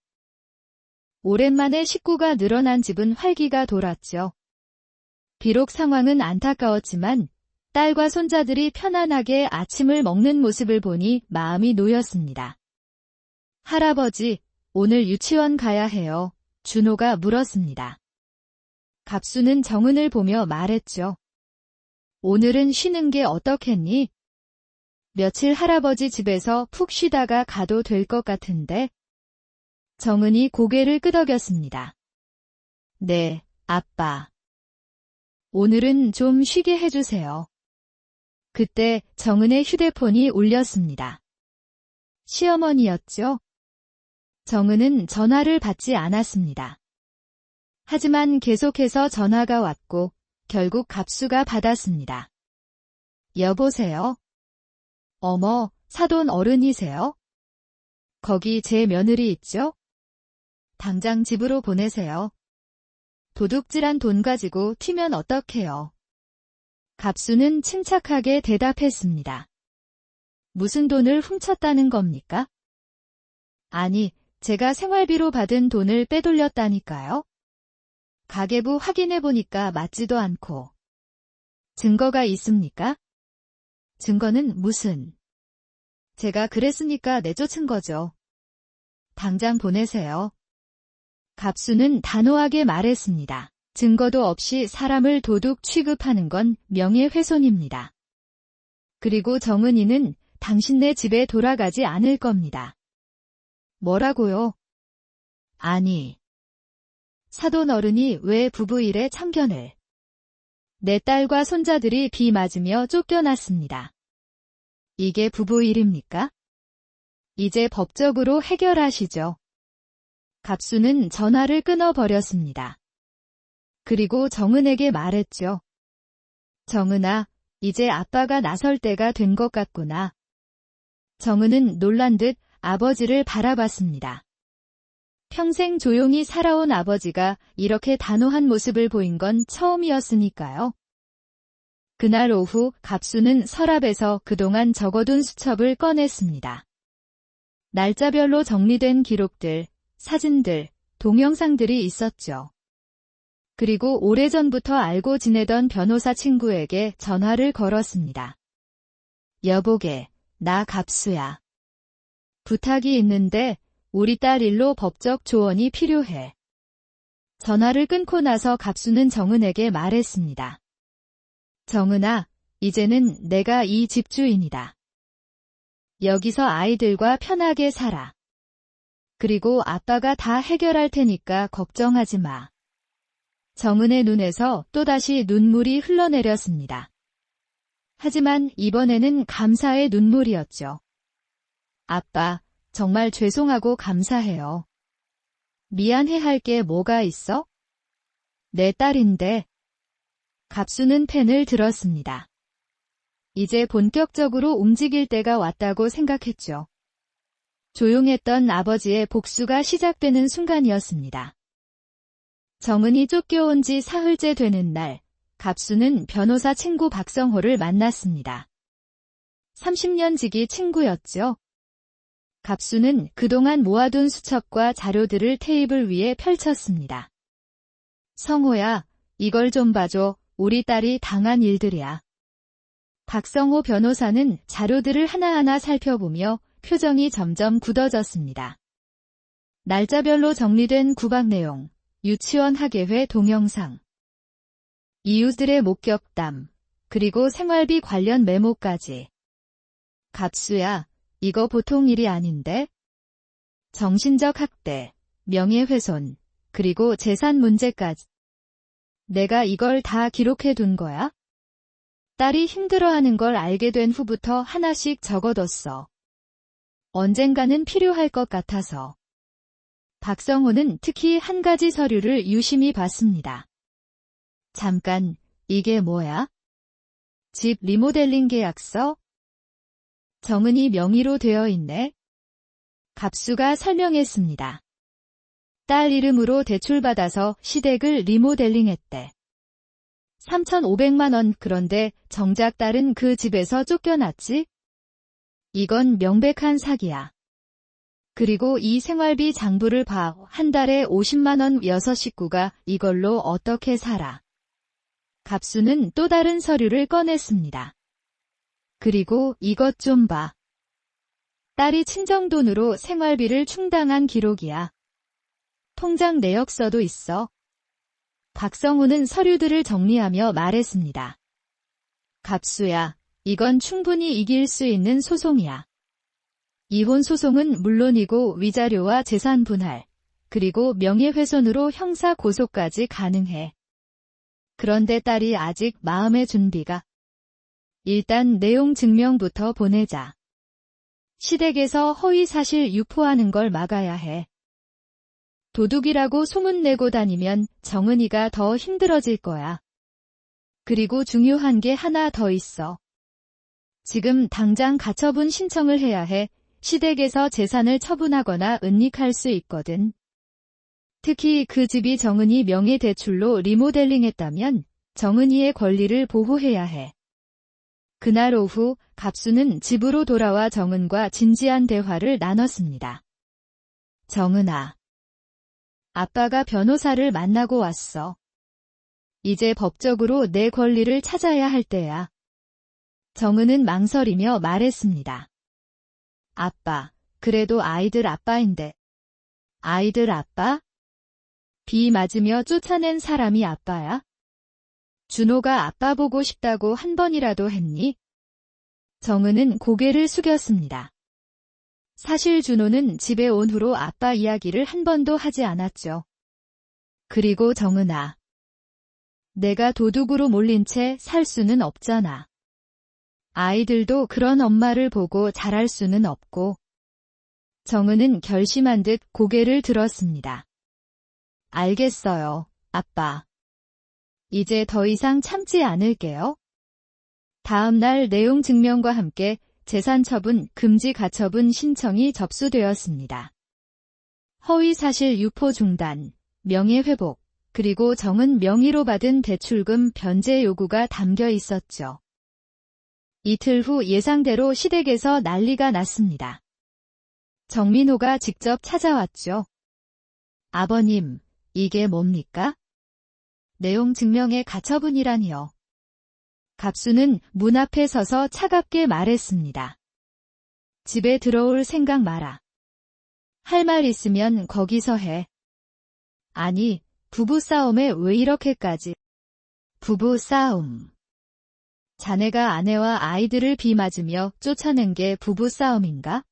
S1: 오랜만에 식구가 늘어난 집은 활기가 돌았죠. 비록 상황은 안타까웠지만 딸과 손자들이 편안하게 아침을 먹는 모습을 보니 마음이 놓였습니다. 할아버지, 오늘 유치원 가야 해요. 준호가 물었습니다. 갑수는 정은을 보며 말했죠. 오늘은 쉬는 게 어떻겠니? 며칠 할아버지 집에서 푹 쉬다가 가도 될 것 같은데. 정은이 고개를 끄덕였습니다. 네, 아빠. 오늘은 좀 쉬게 해주세요. 그때 정은의 휴대폰이 울렸습니다. 시어머니였죠? 정은은 전화를 받지 않았습니다. 하지만 계속해서 전화가 왔고 결국 갑수가 받았습니다. 여보세요? 어머, 사돈 어른이세요? 거기 제 며느리 있죠? 당장 집으로 보내세요. 도둑질한 돈 가지고 튀면 어떡해요? 갑수는 침착하게 대답했습니다. 무슨 돈을 훔쳤다는 겁니까? 아니, 제가 생활비로 받은 돈을 빼돌렸다니까요. 가계부 확인해보니까 맞지도 않고. 증거가 있습니까? 증거는 무슨? 제가 그랬으니까 내쫓은 거죠. 당장 보내세요. 갑수는 단호하게 말했습니다. 증거도 없이 사람을 도둑 취급하는 건 명예훼손입니다. 그리고 정은이는 당신네 집에 돌아가지 않을 겁니다. 뭐라고요? 아니. 사돈 어른이 왜 부부 일에 참견을. 내 딸과 손자들이 비 맞으며 쫓겨났습니다. 이게 부부 일입니까? 이제 법적으로 해결하시죠. 갑수는 전화를 끊어버렸습니다. 그리고 정은에게 말했죠. 정은아, 이제 아빠가 나설 때가 된 것 같구나. 정은은 놀란 듯 아버지를 바라봤습니다. 평생 조용히 살아온 아버지가 이렇게 단호한 모습을 보인 건 처음이었으니까요. 그날 오후 갑수는 서랍에서 그동안 적어둔 수첩을 꺼냈습니다. 날짜별로 정리된 기록들, 사진들, 동영상들이 있었죠. 그리고 오래전부터 알고 지내던 변호사 친구에게 전화를 걸었습니다. 여보게, 나 갑수야. 부탁이 있는데 우리 딸 일로 법적 조언이 필요해. 전화를 끊고 나서 갑수는 정은에게 말했습니다. 정은아, 이제는 내가 이 집주인이다. 여기서 아이들과 편하게 살아. 그리고 아빠가 다 해결할 테니까 걱정하지 마. 정은의 눈에서 또다시 눈물이 흘러내렸습니다. 하지만 이번에는 감사의 눈물이었죠. 아빠, 정말 죄송하고 감사해요. 미안해할 게 뭐가 있어? 내 딸인데. 갑수는 펜을 들었습니다. 이제 본격적으로 움직일 때가 왔다고 생각했죠. 조용했던 아버지의 복수가 시작되는 순간이었습니다. 정은이 쫓겨온 지 사흘째 되는 날, 갑수는 변호사 친구 박성호를 만났습니다. 30년 지기 친구였죠. 갑수는 그동안 모아둔 수첩과 자료들을 테이블 위에 펼쳤습니다. 성호야, 이걸 좀 봐줘. 우리 딸이 당한 일들이야. 박성호 변호사는 자료들을 하나하나 살펴보며 표정이 점점 굳어졌습니다. 날짜별로 정리된 구박 내용, 유치원 학예회 동영상, 이웃들의 목격담, 그리고 생활비 관련 메모까지. 갑수야, 이거 보통 일이 아닌데? 정신적 학대, 명예훼손, 그리고 재산 문제까지. 내가 이걸 다 기록해 둔 거야? 딸이 힘들어하는 걸 알게 된 후부터 하나씩 적어뒀어. 언젠가는 필요할 것 같아서. 박성호는 특히 한 가지 서류를 유심히 봤습니다. 잠깐, 이게 뭐야? 집 리모델링 계약서? 정은이 명의로 되어 있네. 갑수가 설명했습니다. 딸 이름으로 대출받아서 시댁을 리모델링했대. 3,500만 원. 그런데 정작 딸은 그 집에서 쫓겨났지? 이건 명백한 사기야. 그리고 이 생활비 장부를 봐. 한 달에 50만 원. 6 식구가 이걸로 어떻게 살아? 갑수는 또 다른 서류를 꺼냈습니다. 그리고 이것 좀 봐. 딸이 친정돈으로 생활비를 충당한 기록이야. 통장 내역서도 있어. 박성호는 서류들을 정리하며 말했습니다. 갑수야, 이건 충분히 이길 수 있는 소송이야. 이혼 소송은 물론이고 위자료와 재산 분할, 그리고 명예훼손으로 형사 고소까지 가능해. 그런데 딸이 아직 마음의 준비가. 일단 내용 증명부터 보내자. 시댁에서 허위사실 유포하는 걸 막아야 해. 도둑이라고 소문내고 다니면 정은이가 더 힘들어질 거야. 그리고 중요한 게 하나 더 있어. 지금 당장 가처분 신청을 해야 해. 시댁에서 재산을 처분하거나 은닉할 수 있거든. 특히 그 집이 정은이 명의 대출로 리모델링했다면 정은이의 권리를 보호해야 해. 그날 오후 갑수는 집으로 돌아와 정은과 진지한 대화를 나눴습니다. 정은아. 아빠가 변호사를 만나고 왔어. 이제 법적으로 내 권리를 찾아야 할 때야. 정은은 망설이며 말했습니다. 아빠, 그래도 아이들 아빠인데. 아이들 아빠? 비 맞으며 쫓아낸 사람이 아빠야? 준호가 아빠 보고 싶다고 한 번이라도 했니? 정은은 고개를 숙였습니다. 사실 준호는 집에 온 후로 아빠 이야기를 한 번도 하지 않았죠. 그리고 정은아. 내가 도둑으로 몰린 채 살 수는 없잖아. 아이들도 그런 엄마를 보고 자랄 수는 없고. 정은은 결심한 듯 고개를 들었습니다. 알겠어요, 아빠. 이제 더 이상 참지 않을게요. 다음 날 내용 증명과 함께 재산처분 금지 가처분 신청이 접수되었습니다. 허위사실 유포 중단, 명예회복, 그리고 정은 명의로 받은 대출금 변제 요구가 담겨 있었죠. 이틀 후 예상대로 시댁에서 난리가 났습니다. 정민호가 직접 찾아왔죠. 아버님, 이게 뭡니까? 내용 증명의 가처분이라니요. 갑수는 문 앞에 서서 차갑게 말했습니다. 집에 들어올 생각 마라. 할 말 있으면 거기서 해. 아니, 부부싸움에 왜 이렇게까지. 부부싸움. 자네가 아내와 아이들을 비맞으며 쫓아낸 게 부부싸움인가?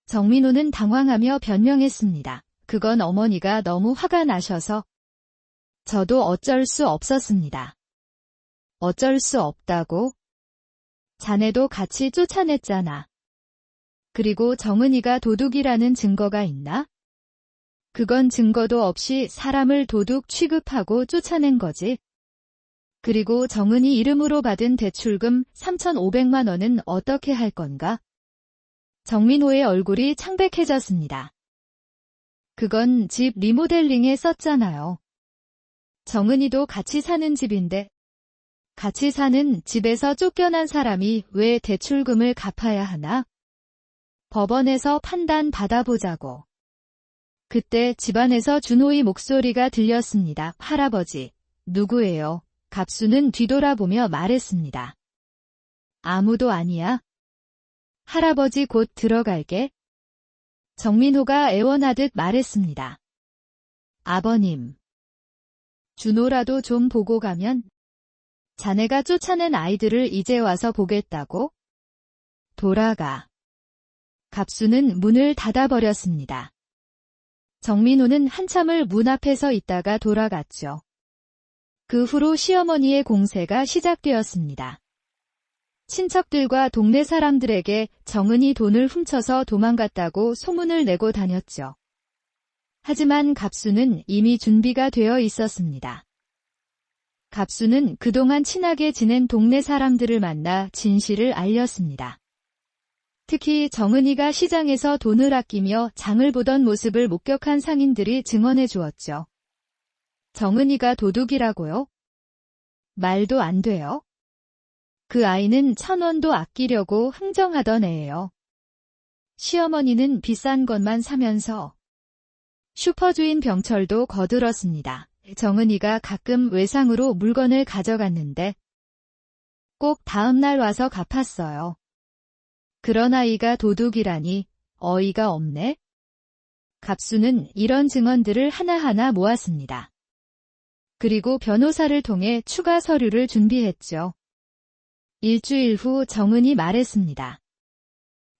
S1: 정민호는 당황하며 변명했습니다. 그건 어머니가 너무 화가 나셔서. 저도 어쩔 수 없었습니다. 어쩔 수 없다고? 자네도 같이 쫓아냈잖아. 그리고 정은이가 도둑이라는 증거가 있나? 그건 증거도 없이 사람을 도둑 취급하고 쫓아낸 거지. 그리고 정은이 이름으로 받은 대출금 3,500만 원은 어떻게 할 건가? 정민호의 얼굴이 창백해졌습니다. 그건 집 리모델링에 썼잖아요. 정은이도 같이 사는 집인데 같이 사는 집에서 쫓겨난 사람이 왜 대출금을 갚아야 하나? 법원에서 판단 받아보자고. 그때 집안에서 준호의 목소리가 들렸습니다. 할아버지, 누구예요? 갑수는 뒤돌아보며 말했습니다. 아무도 아니야. 할아버지 곧 들어갈게. 정민호가 애원하듯 말했습니다. 아버님. 준호라도 좀 보고 가면? 자네가 쫓아낸 아이들을 이제 와서 보겠다고? 돌아가. 갑수는 문을 닫아버렸습니다. 정민호는 한참을 문 앞에 서 있다가 돌아갔죠. 그 후로 시어머니의 공세가 시작되었습니다. 친척들과 동네 사람들에게 정은이 돈을 훔쳐서 도망갔다고 소문을 내고 다녔죠. 하지만 갑수는 이미 준비가 되어 있었습니다. 갑수는 그동안 친하게 지낸 동네 사람들을 만나 진실을 알렸습니다. 특히 정은이가 시장에서 돈을 아끼며 장을 보던 모습을 목격한 상인들이 증언해 주었죠. 정은이가 도둑이라고요? 말도 안 돼요. 그 아이는 1,000원도 아끼려고 흥정하던 애예요. 시어머니는 비싼 것만 사면서 슈퍼주인 병철도 거들었습니다. 정은이가 가끔 외상으로 물건을 가져갔는데 꼭 다음 날 와서 갚았어요. 그런 아이가 도둑이라니 어이가 없네. 갑수는 이런 증언들을 하나하나 모았습니다. 그리고 변호사를 통해 추가 서류를 준비했죠. 일주일 후 정은이 말했습니다.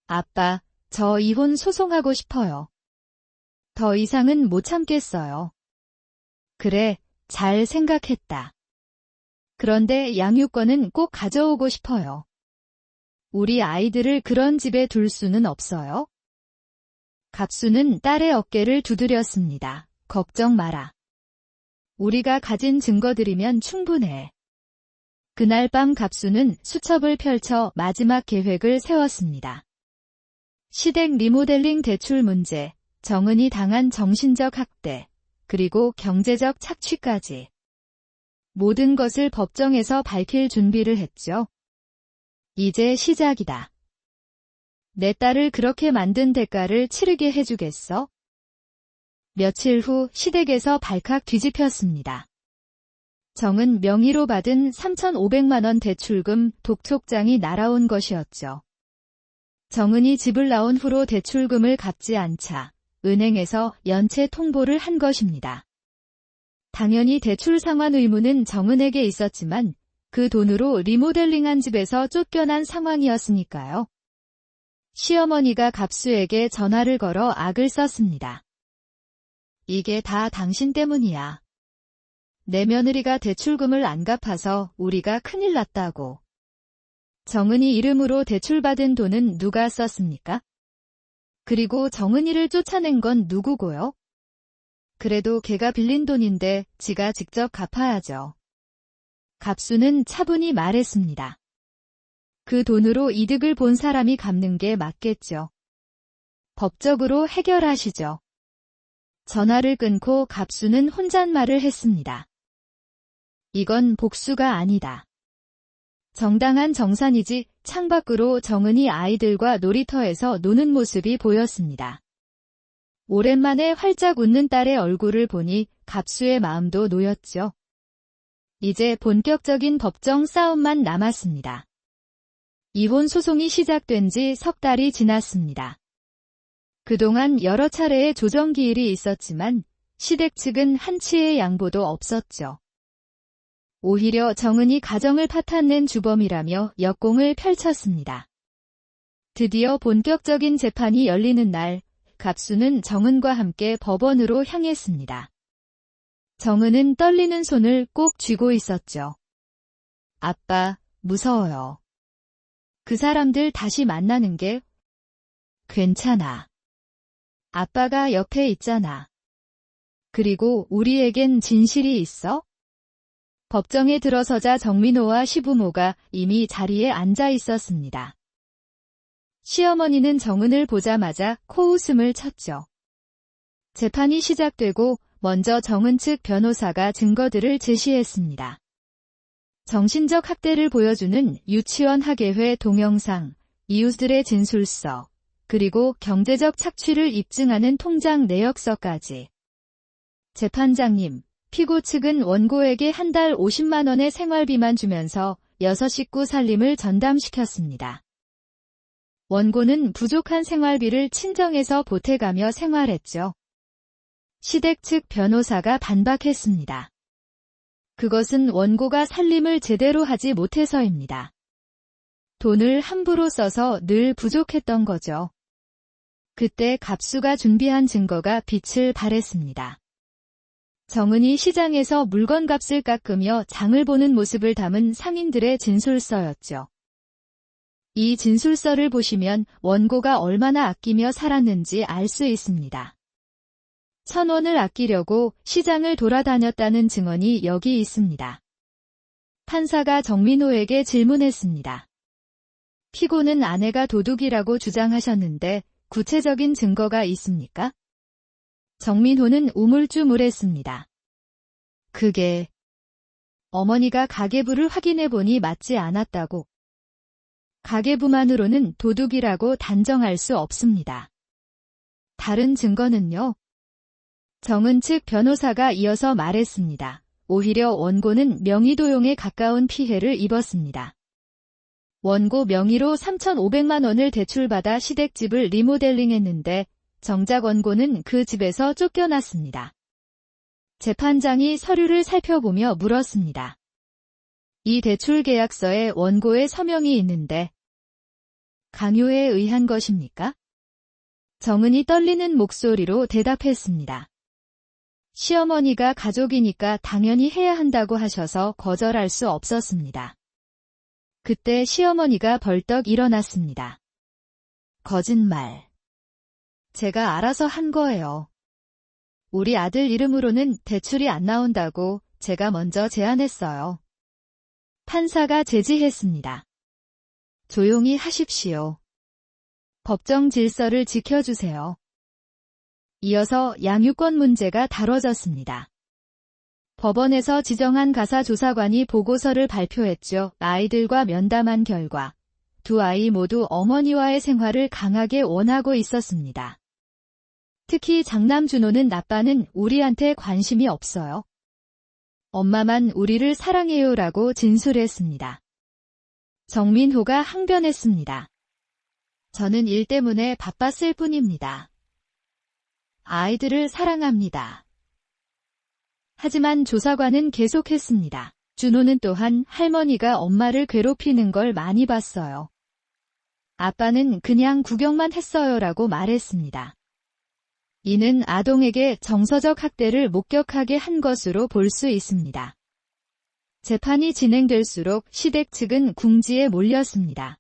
S1: 아빠, 저 이혼 소송하고 싶어요. 더 이상은 못 참겠어요. 그래, 잘 생각했다. 그런데 양육권은 꼭 가져오고 싶어요. 우리 아이들을 그런 집에 둘 수는 없어요. 갑수는 딸의 어깨를 두드렸습니다. 걱정 마라. 우리가 가진 증거들이면 충분해. 그날 밤 갑수는 수첩을 펼쳐 마지막 계획을 세웠습니다. 시댁 리모델링 대출 문제, 정은이 당한 정신적 학대, 그리고 경제적 착취까지. 모든 것을 법정에서 밝힐 준비를 했죠. 이제 시작이다. 내 딸을 그렇게 만든 대가를 치르게 해주겠어? 며칠 후 시댁에서 발칵 뒤집혔습니다. 정은 명의로 받은 3,500만 원 대출금 독촉장이 날아온 것이었죠. 정은이 집을 나온 후로 대출금을 갚지 않자 은행에서 연체 통보를 한 것입니다. 당연히 대출 상환 의무는 정은에게 있었지만 그 돈으로 리모델링한 집에서 쫓겨난 상황이었으니까요. 시어머니가 갑수에게 전화를 걸어 악을 썼습니다. 이게 다 당신 때문이야. 내 며느리가 대출금을 안 갚아서 우리가 큰일 났다고. 정은이 이름으로 대출받은 돈은 누가 썼습니까? 그리고 정은이를 쫓아낸 건 누구고요? 그래도 걔가 빌린 돈인데 지가 직접 갚아야죠. 갑수는 차분히 말했습니다. 그 돈으로 이득을 본 사람이 갚는 게 맞겠죠. 법적으로 해결하시죠. 전화를 끊고 갑수는 혼잣말을 했습니다. 이건 복수가 아니다. 정당한 정산이지. 창밖으로 정은이 아이들과 놀이터에서 노는 모습이 보였습니다. 오랜만에 활짝 웃는 딸의 얼굴을 보니 갑수의 마음도 놓였죠. 이제 본격적인 법정 싸움만 남았습니다. 이혼 소송이 시작된 지 석 달이 지났습니다. 그동안 여러 차례의 조정 기일이 있었지만 시댁 측은 한치의 양보도 없었죠. 오히려 정은이 가정을 파탄낸 주범이라며 역공을 펼쳤습니다. 드디어 본격적인 재판이 열리는 날, 갑수는 정은과 함께 법원으로 향했습니다. 정은은 떨리는 손을 꼭 쥐고 있었죠. 아빠, 무서워요. 그 사람들 다시 만나는 게 괜찮아. 아빠가 옆에 있잖아. 그리고 우리에겐 진실이 있어? 법정에 들어서자 정민호와 시부모가 이미 자리에 앉아 있었습니다. 시어머니는 정은을 보자마자 코웃음을 쳤죠. 재판이 시작되고 먼저 정은 측 변호사가 증거들을 제시했습니다. 정신적 학대를 보여주는 유치원 학예회 동영상, 이웃들의 진술서, 그리고 경제적 착취를 입증하는 통장 내역서까지. 재판장님, 피고 측은 원고에게 한 달 50만 원의 생활비만 주면서 6식구 살림을 전담시켰습니다. 원고는 부족한 생활비를 친정에서 보태가며 생활했죠. 시댁 측 변호사가 반박했습니다. 그것은 원고가 살림을 제대로 하지 못해서입니다. 돈을 함부로 써서 늘 부족했던 거죠. 그때 갑수가 준비한 증거가 빛을 발했습니다. 정은이 시장에서 물건값을 깎으며 장을 보는 모습을 담은 상인들의 진술서였죠. 이 진술서를 보시면 원고가 얼마나 아끼며 살았는지 알 수 있습니다. 1,000원을 아끼려고 시장을 돌아다녔다는 증언이 여기 있습니다. 판사가 정민호에게 질문했습니다. 피고는 아내가 도둑이라고 주장하셨는데 구체적인 증거가 있습니까? 정민호는 우물쭈물했습니다. 그게 어머니가 가계부를 확인해보니 맞지 않았다고. 가계부만으로는 도둑이라고 단정할 수 없습니다. 다른 증거는요? 정은 측 변호사가 이어서 말했습니다. 오히려 원고는 명의도용에 가까운 피해를 입었습니다. 원고 명의로 3,500만 원을 대출받아 시댁집을 리모델링했는데 정작 원고는 그 집에서 쫓겨났습니다. 재판장이 서류를 살펴보며 물었습니다. 이 대출 계약서에 원고의 서명이 있는데 강요에 의한 것입니까? 정은이 떨리는 목소리로 대답했습니다. 시어머니가 가족이니까 당연히 해야 한다고 하셔서 거절할 수 없었습니다. 그때 시어머니가 벌떡 일어났습니다. 거짓말. 제가 알아서 한 거예요. 우리 아들 이름으로는 대출이 안 나온다고 제가 먼저 제안했어요. 판사가 제지했습니다. 조용히 하십시오. 법정 질서를 지켜주세요. 이어서 양육권 문제가 다뤄졌습니다. 법원에서 지정한 가사조사관이 보고서를 발표했죠. 아이들과 면담한 결과 두 아이 모두 어머니와의 생활을 강하게 원하고 있었습니다. 특히 장남 준호는 아빠는 우리한테 관심이 없어요. 엄마만 우리를 사랑해요라고 진술했습니다. 정민호가 항변했습니다. 저는 일 때문에 바빴을 뿐입니다. 아이들을 사랑합니다. 하지만 조사관은 계속했습니다. 준호는 또한 할머니가 엄마를 괴롭히는 걸 많이 봤어요. 아빠는 그냥 구경만 했어요라고 말했습니다. 이는 아동에게 정서적 학대를 목격하게 한 것으로 볼 수 있습니다. 재판이 진행될수록 시댁 측은 궁지에 몰렸습니다.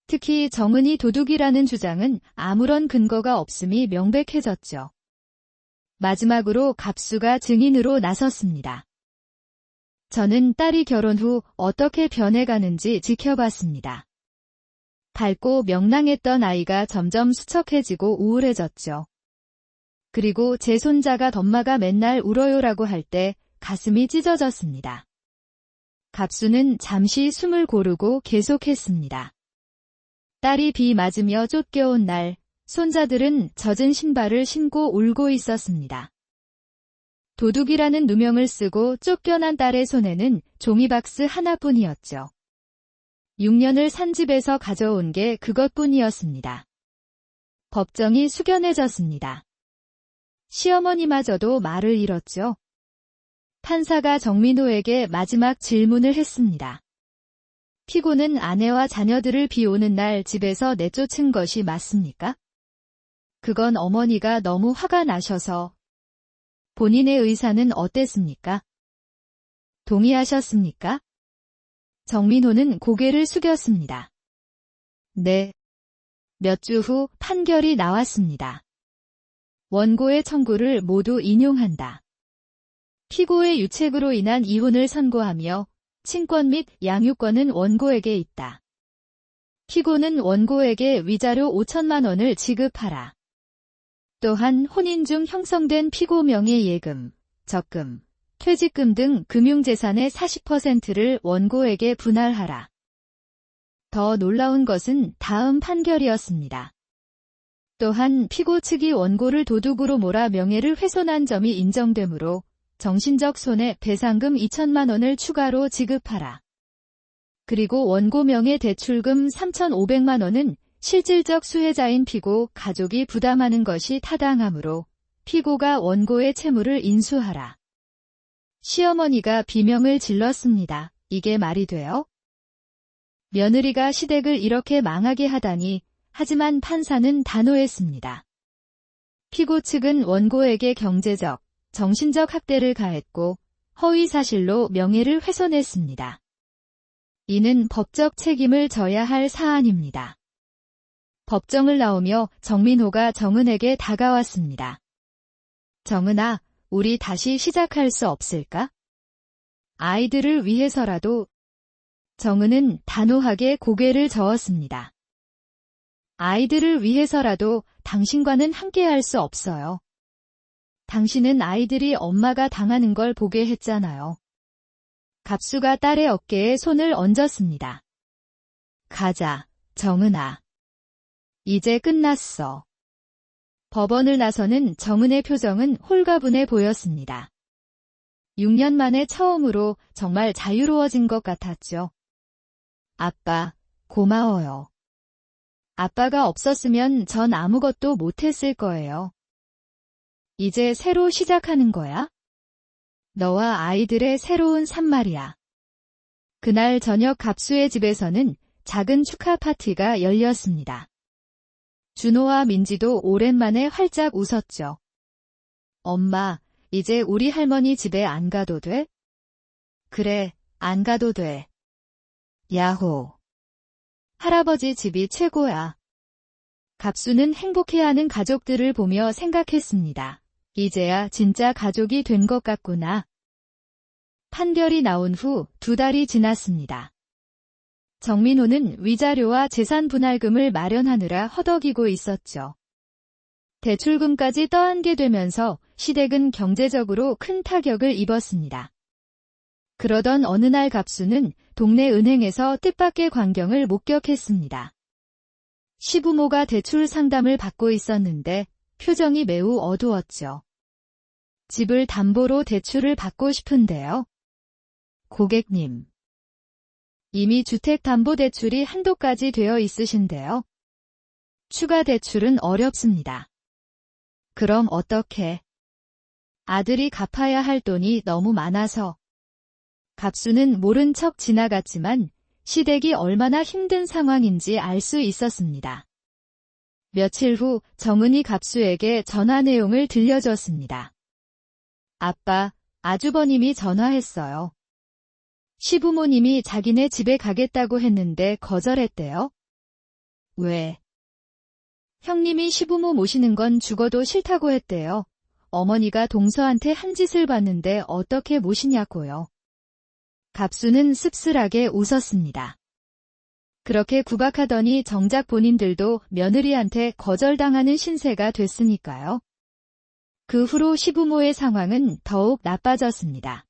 S1: 특히 정은이 도둑이라는 주장은 아무런 근거가 없음이 명백해졌죠. 마지막으로 갑수가 증인으로 나섰습니다. 저는 딸이 결혼 후 어떻게 변해가는지 지켜봤습니다. 밝고 명랑했던 아이가 점점 수척해지고 우울해졌죠. 그리고 제 손자가 덤마가 맨날 울어요라고 할 때 가슴이 찢어졌습니다. 갑수는 잠시 숨을 고르고 계속했습니다. 딸이 비 맞으며 쫓겨온 날, 손자들은 젖은 신발을 신고 울고 있었습니다. 도둑이라는 누명을 쓰고 쫓겨난 딸의 손에는 종이박스 하나뿐이었죠. 6년을 산 집에서 가져온 게 그것뿐이었습니다. 법정이 숙연해졌습니다. 시어머니마저도 말을 잃었죠. 판사가 정민호에게 마지막 질문을 했습니다. 피고는 아내와 자녀들을 비 오는 날 집에서 내쫓은 것이 맞습니까? 그건 어머니가 너무 화가 나셔서. 본인의 의사는 어땠습니까? 동의하셨습니까? 정민호는 고개를 숙였습니다. 네. 몇 주 후 판결이 나왔습니다. 원고의 청구를 모두 인용한다. 피고의 유책으로 인한 이혼을 선고하며 친권 및 양육권은 원고에게 있다. 피고는 원고에게 위자료 5천만 원을 지급하라. 또한 혼인 중 형성된 피고 명의 예금, 적금, 퇴직금 등 금융재산의 40%를 원고에게 분할하라. 더 놀라운 것은 다음 판결이었습니다. 또한 피고 측이 원고를 도둑으로 몰아 명예를 훼손한 점이 인정되므로 정신적 손해 배상금 2천만 원을 추가로 지급하라. 그리고 원고 명의 대출금 3,500만 원은 실질적 수혜자인 피고 가족이 부담하는 것이 타당하므로 피고가 원고의 채무를 인수하라. 시어머니가 비명을 질렀습니다. 이게 말이 돼요? 며느리가 시댁을 이렇게 망하게 하다니. 하지만 판사는 단호했습니다. 피고 측은 원고에게 경제적, 정신적 학대를 가했고 허위 사실로 명예를 훼손했습니다. 이는 법적 책임을 져야 할 사안입니다. 법정을 나오며 정민호가 정은에게 다가왔습니다. 정은아, 우리 다시 시작할 수 없을까? 아이들을 위해서라도. 정은은 단호하게 고개를 저었습니다. 아이들을 위해서라도 당신과는 함께할 수 없어요. 당신은 아이들이 엄마가 당하는 걸 보게 했잖아요. 갑수가 딸의 어깨에 손을 얹었습니다. 가자, 정은아. 이제 끝났어. 법원을 나서는 정은의 표정은 홀가분해 보였습니다. 6년 만에 처음으로 정말 자유로워진 것 같았죠. 아빠, 고마워요. 아빠가 없었으면 전 아무것도 못했을 거예요. 이제 새로 시작하는 거야? 너와 아이들의 새로운 산말이야. 그날 저녁 갑수의 집에서는 작은 축하 파티가 열렸습니다. 준호와 민지도 오랜만에 활짝 웃었죠. 엄마, 이제 우리 할머니 집에 안 가도 돼? 그래, 안 가도 돼. 야호. 할아버지 집이 최고야. 갑수는 행복해하는 가족들을 보며 생각했습니다. 이제야 진짜 가족이 된 것 같구나. 판결이 나온 후 2달이 지났습니다. 정민호는 위자료와 재산 분할금을 마련하느라 허덕이고 있었죠. 대출금까지 떠안게 되면서 시댁은 경제적으로 큰 타격을 입었습니다. 그러던 어느 날 갑수는 동네 은행에서 뜻밖의 광경을 목격했습니다. 시부모가 대출 상담을 받고 있었는데 표정이 매우 어두웠죠. 집을 담보로 대출을 받고 싶은데요. 고객님. 이미 주택담보대출이 한도까지 되어 있으신데요. 추가 대출은 어렵습니다. 그럼 어떻게? 아들이 갚아야 할 돈이 너무 많아서. 갑수는 모른 척 지나갔지만 시댁이 얼마나 힘든 상황인지 알 수 있었습니다. 며칠 후 정은이 갑수에게 전화 내용을 들려줬습니다. 아빠, 아주버님이 전화했어요. 시부모님이 자기네 집에 가겠다고 했는데 거절했대요. 왜? 형님이 시부모 모시는 건 죽어도 싫다고 했대요. 어머니가 동서한테 한 짓을 봤는데 어떻게 모시냐고요. 갑수는 씁쓸하게 웃었습니다. 그렇게 구박하더니 정작 본인들도 며느리한테 거절당하는 신세가 됐으니까요. 그 후로 시부모의 상황은 더욱 나빠졌습니다.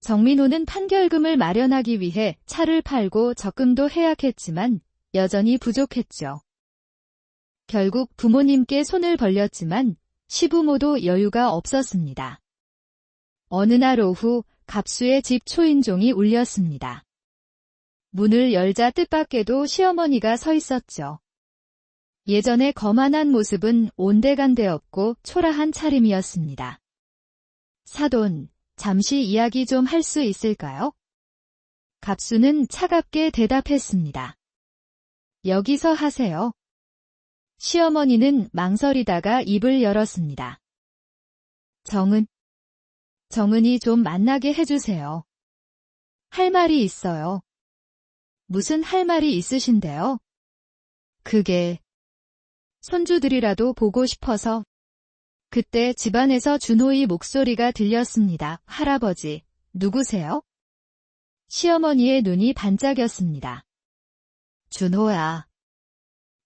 S1: 정민호는 판결금을 마련하기 위해 차를 팔고 적금도 해약했지만 여전히 부족했죠. 결국 부모님께 손을 벌렸지만 시부모도 여유가 없었습니다. 어느 날 오후 갑수의 집 초인종이 울렸습니다. 문을 열자 뜻밖에도 시어머니가 서 있었죠. 예전에 거만한 모습은 온데간데 없고 초라한 차림이었습니다. 사돈, 잠시 이야기 좀 할 수 있을까요? 갑수는 차갑게 대답했습니다. 여기서 하세요. 시어머니는 망설이다가 입을 열었습니다. 정은이 좀 만나게 해주세요. 할 말이 있어요. 무슨 할 말이 있으신데요? 그게 손주들이라도 보고 싶어서. 그때 집안에서 준호의 목소리가 들렸습니다. 할아버지, 누구세요? 시어머니의 눈이 반짝였습니다. 준호야.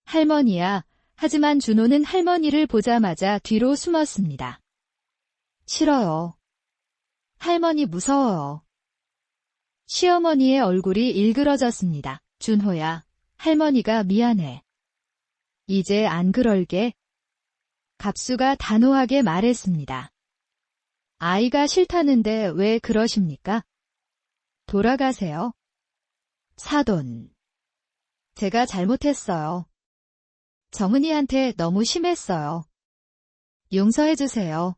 S1: 할머니야. 하지만 준호는 할머니를 보자마자 뒤로 숨었습니다. 싫어요. 할머니 무서워요. 시어머니의 얼굴이 일그러졌습니다. 준호야, 할머니가 미안해. 이제 안 그럴게. 갑수가 단호하게 말했습니다. 아이가 싫다는데 왜 그러십니까? 돌아가세요. 사돈. 제가 잘못했어요. 정은이한테 너무 심했어요. 용서해주세요.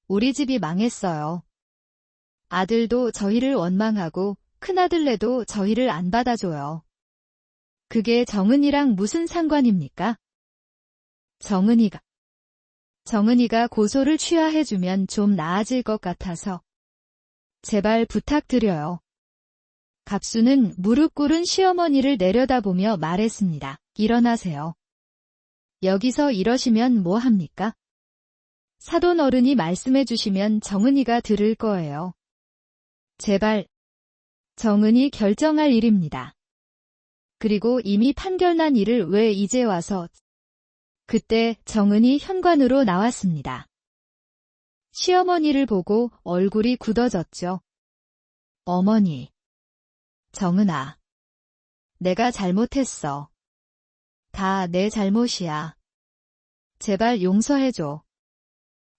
S1: 우리 집이 망했어요. 아들도 저희를 원망하고 큰아들네도 저희를 안 받아줘요. 그게 정은이랑 무슨 상관입니까? 정은이가 고소를 취하해주면 좀 나아질 것 같아서. 제발 부탁드려요. 갑수는 무릎 꿇은 시어머니를 내려다보며 말했습니다. 일어나세요. 여기서 이러시면 뭐 합니까? 사돈 어른이 말씀해 주시면 정은이가 들을 거예요. 제발. 정은이 결정할 일입니다. 그리고 이미 판결난 일을 왜 이제 와서. 그때 정은이 현관으로 나왔습니다. 시어머니를 보고 얼굴이 굳어졌죠. 어머니. 정은아. 내가 잘못했어. 다 내 잘못이야. 제발 용서해줘.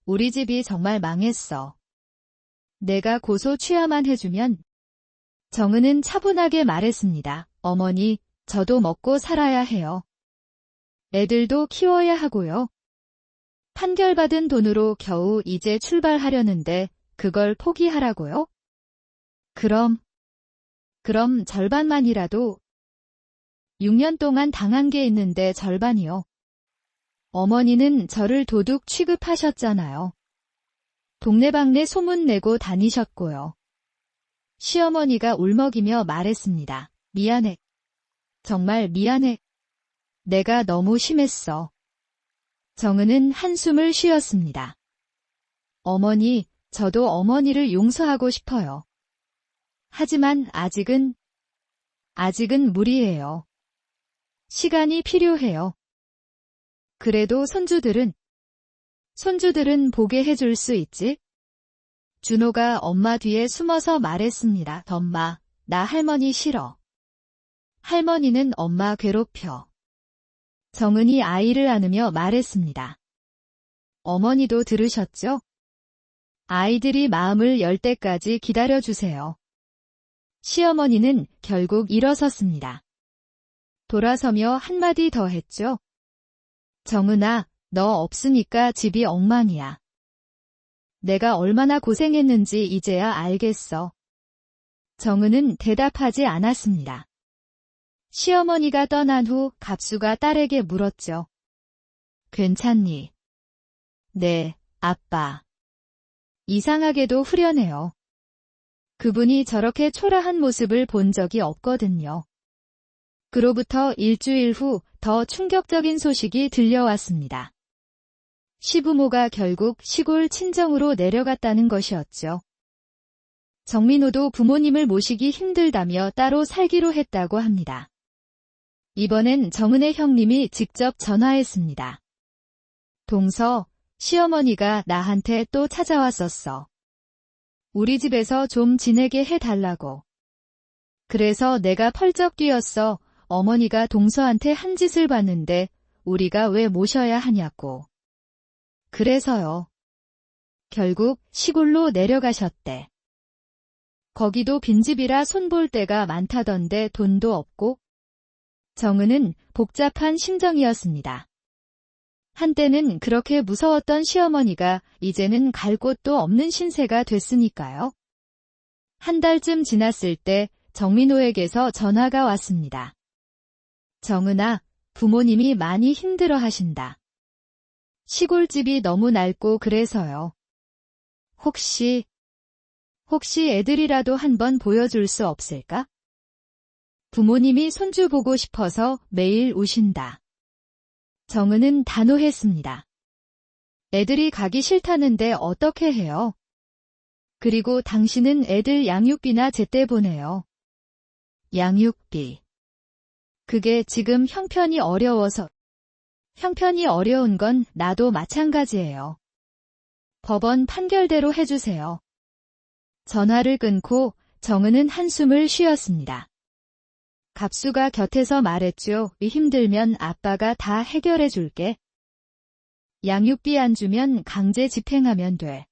S1: 우리 집이 정말 망했어. 내가 고소 취하만 해주면. 정은은 차분하게 말했습니다. 어머니, 저도 먹고 살아야 해요. 애들도 키워야 하고요. 판결받은 돈으로 겨우 이제 출발하려는데 그걸 포기하라고요? 그럼 절반만이라도. 6년 동안 당한 게 있는데 절반이요. 어머니는 저를 도둑 취급하셨잖아요. 동네방네 소문내고 다니셨고요. 시어머니가 울먹이며 말했습니다. 미안해. 정말 미안해. 내가 너무 심했어. 정은은 한숨을 쉬었습니다. 어머니, 저도 어머니를 용서하고 싶어요. 하지만 아직은 무리예요. 시간이 필요해요. 그래도 손주들은 보게 해줄 수 있지? 준호가 엄마 뒤에 숨어서 말했습니다. 엄마, 나 할머니 싫어. 할머니는 엄마 괴롭혀. 정은이 아이를 안으며 말했습니다. 어머니도 들으셨죠? 아이들이 마음을 열 때까지 기다려주세요. 시어머니는 결국 일어섰습니다. 돌아서며 한마디 더 했죠. 정은아, 너 없으니까 집이 엉망이야. 내가 얼마나 고생했는지 이제야 알겠어. 정은은 대답하지 않았습니다. 시어머니가 떠난 후 갑수가 딸에게 물었죠. 괜찮니? 네, 아빠. 이상하게도 후련해요. 그분이 저렇게 초라한 모습을 본 적이 없거든요. 그로부터 일주일 후 더 충격적인 소식이 들려왔습니다. 시부모가 결국 시골 친정으로 내려갔다는 것이었죠. 정민호도 부모님을 모시기 힘들다며 따로 살기로 했다고 합니다. 이번엔 정은의 형님이 직접 전화했습니다. 동서, 시어머니가 나한테 또 찾아왔었어. 우리 집에서 좀 지내게 해달라고. 그래서 내가 펄쩍 뛰었어. 어머니가 동서한테 한 짓을 봤는데 우리가 왜 모셔야 하냐고. 그래서요. 결국 시골로 내려가셨대. 거기도 빈집이라 손볼 데가 많다던데 돈도 없고. 정은은 복잡한 심정이었습니다. 한때는 그렇게 무서웠던 시어머니가 이제는 갈 곳도 없는 신세가 됐으니까요. 한 달쯤 지났을 때 정민호에게서 전화가 왔습니다. 정은아, 부모님이 많이 힘들어하신다. 시골집이 너무 낡고 그래서요. 혹시 애들이라도 한번 보여줄 수 없을까? 부모님이 손주 보고 싶어서 매일 우신다. 정은은 단호했습니다. 애들이 가기 싫다는데 어떻게 해요? 그리고 당신은 애들 양육비나 제때 보내요. 양육비. 그게 지금 형편이 어려워서. 형편이 어려운 건 나도 마찬가지예요. 법원 판결대로 해주세요. 전화를 끊고 정은은 한숨을 쉬었습니다. 갑수가 곁에서 말했죠. 힘들면 아빠가 다 해결해 줄게. 양육비 안 주면 강제 집행하면 돼.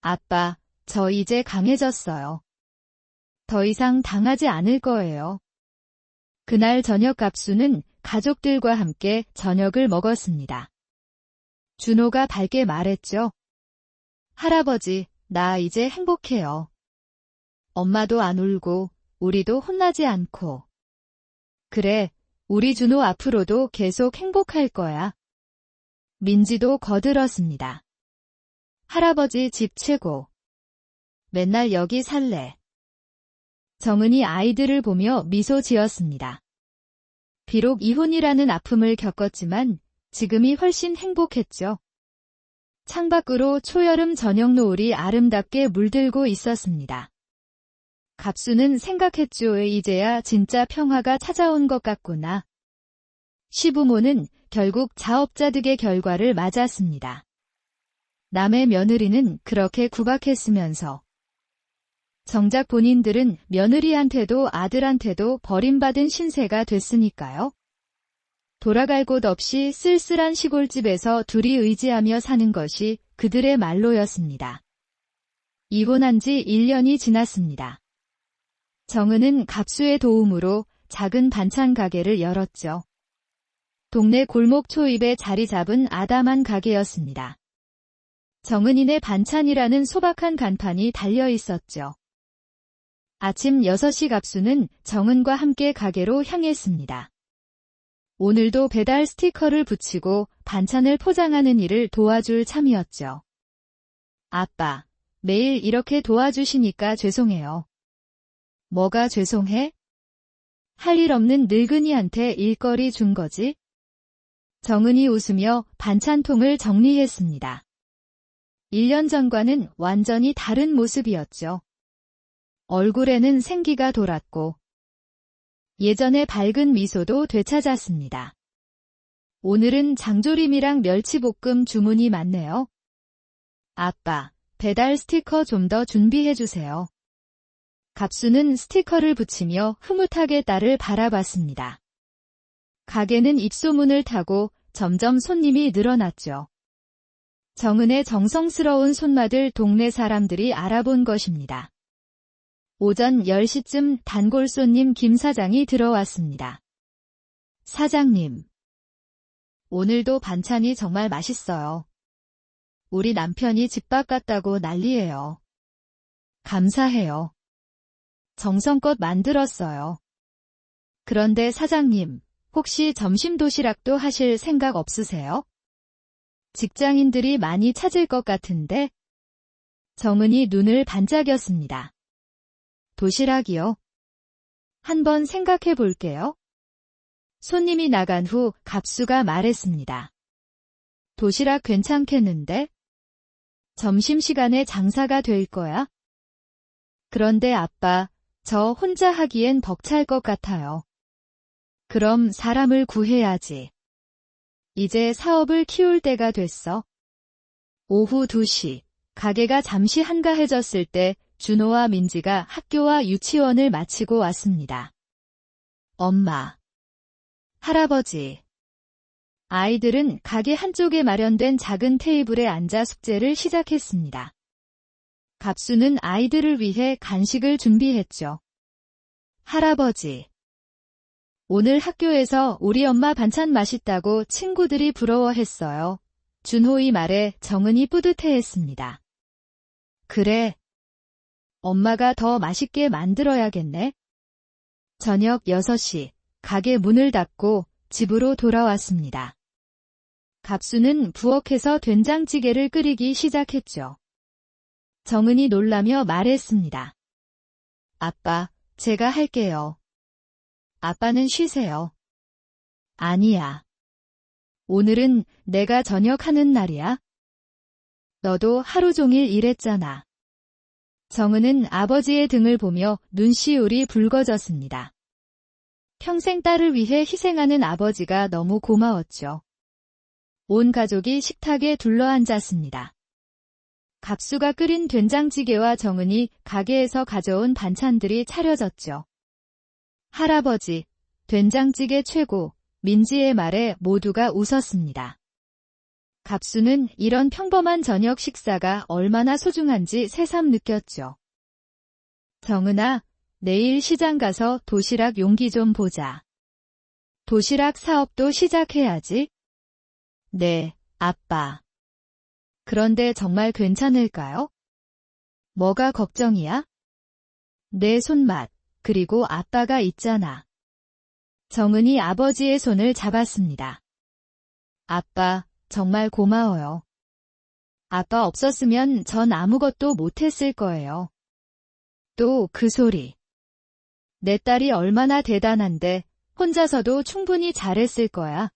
S1: 아빠, 저 이제 강해졌어요. 더 이상 당하지 않을 거예요. 그날 저녁 갑수는 가족들과 함께 저녁을 먹었습니다. 준호가 밝게 말했죠. 할아버지, 나 이제 행복해요. 엄마도 안 울고 우리도 혼나지 않고. 그래, 우리 준호 앞으로도 계속 행복할 거야. 민지도 거들었습니다. 할아버지 집 최고. 맨날 여기 살래. 정은이 아이들을 보며 미소 지었습니다. 비록 이혼이라는 아픔을 겪었지만 지금이 훨씬 행복했죠. 창밖으로 초여름 저녁 노을이 아름답게 물들고 있었습니다. 갑수는 생각했죠. 이제야 진짜 평화가 찾아온 것 같구나. 시부모는 결국 자업자득의 결과를 맞았습니다. 남의 며느리는 그렇게 구박했으면서 정작 본인들은 며느리한테도 아들한테도 버림받은 신세가 됐으니까요. 돌아갈 곳 없이 쓸쓸한 시골집에서 둘이 의지하며 사는 것이 그들의 말로였습니다. 이혼한 지 1년이 지났습니다. 정은은 갑수의 도움으로 작은 반찬 가게를 열었죠. 동네 골목 초입에 자리 잡은 아담한 가게였습니다. 정은이네 반찬이라는 소박한 간판이 달려 있었죠. 아침 6시 갑수는 정은과 함께 가게로 향했습니다. 오늘도 배달 스티커를 붙이고 반찬을 포장하는 일을 도와줄 참이었죠. 아빠, 매일 이렇게 도와주시니까 죄송해요. 뭐가 죄송해? 할 일 없는 늙은이한테 일거리 준 거지? 정은이 웃으며 반찬통을 정리했습니다. 1년 전과는 완전히 다른 모습이었죠. 얼굴에는 생기가 돌았고 예전의 밝은 미소도 되찾았습니다. 오늘은 장조림이랑 멸치볶음 주문이 많네요. 아빠, 배달 스티커 좀 더 준비해주세요. 갑수는 스티커를 붙이며 흐뭇하게 딸을 바라봤습니다. 가게는 입소문을 타고 점점 손님이 늘어났죠. 정은의 정성스러운 손맛을 동네 사람들이 알아본 것입니다. 오전 10시쯤 단골 손님 김 사장이 들어왔습니다. 사장님, 오늘도 반찬이 정말 맛있어요. 우리 남편이 집밥 갔다고 난리예요. 감사해요. 정성껏 만들었어요. 그런데 사장님, 혹시 점심 도시락도 하실 생각 없으세요? 직장인들이 많이 찾을 것 같은데? 정은이 눈을 반짝였습니다. 도시락이요? 한번 생각해 볼게요. 손님이 나간 후 갑수가 말했습니다. 도시락 괜찮겠는데? 점심시간에 장사가 될 거야? 그런데 아빠, 저 혼자 하기엔 벅찰 것 같아요. 그럼 사람을 구해야지. 이제 사업을 키울 때가 됐어. 오후 2시, 가게가 잠시 한가해졌을 때 준호와 민지가 학교와 유치원을 마치고 왔습니다. 엄마, 할아버지. 아이들은 가게 한쪽에 마련된 작은 테이블에 앉아 숙제를 시작했습니다. 갑수는 아이들을 위해 간식을 준비했죠. 할아버지. 오늘 학교에서 우리 엄마 반찬 맛있다고 친구들이 부러워했어요. 준호의 말에 정은이 뿌듯해했습니다. 그래. 엄마가 더 맛있게 만들어야겠네. 저녁 6시, 가게 문을 닫고 집으로 돌아왔습니다. 갑수는 부엌에서 된장찌개를 끓이기 시작했죠. 정은이 놀라며 말했습니다. 아빠, 제가 할게요. 아빠는 쉬세요. 아니야. 오늘은 내가 저녁하는 날이야. 너도 하루 종일 일했잖아. 정은은 아버지의 등을 보며 눈시울이 붉어졌습니다. 평생 딸을 위해 희생하는 아버지가 너무 고마웠죠. 온 가족이 식탁에 둘러앉았습니다. 갑수가 끓인 된장찌개와 정은이 가게에서 가져온 반찬들이 차려졌죠. 할아버지, 된장찌개 최고, 민지의 말에 모두가 웃었습니다. 갑수는 이런 평범한 저녁 식사가 얼마나 소중한지 새삼 느꼈죠. 정은아, 내일 시장 가서 도시락 용기 좀 보자. 도시락 사업도 시작해야지. 네, 아빠. 그런데 정말 괜찮을까요? 뭐가 걱정이야? 내 손맛, 그리고 아빠가 있잖아. 정은이 아버지의 손을 잡았습니다. 아빠, 정말 고마워요. 아빠 없었으면 전 아무것도 못했을 거예요. 또 그 소리. 내 딸이 얼마나 대단한데 혼자서도 충분히 잘했을 거야.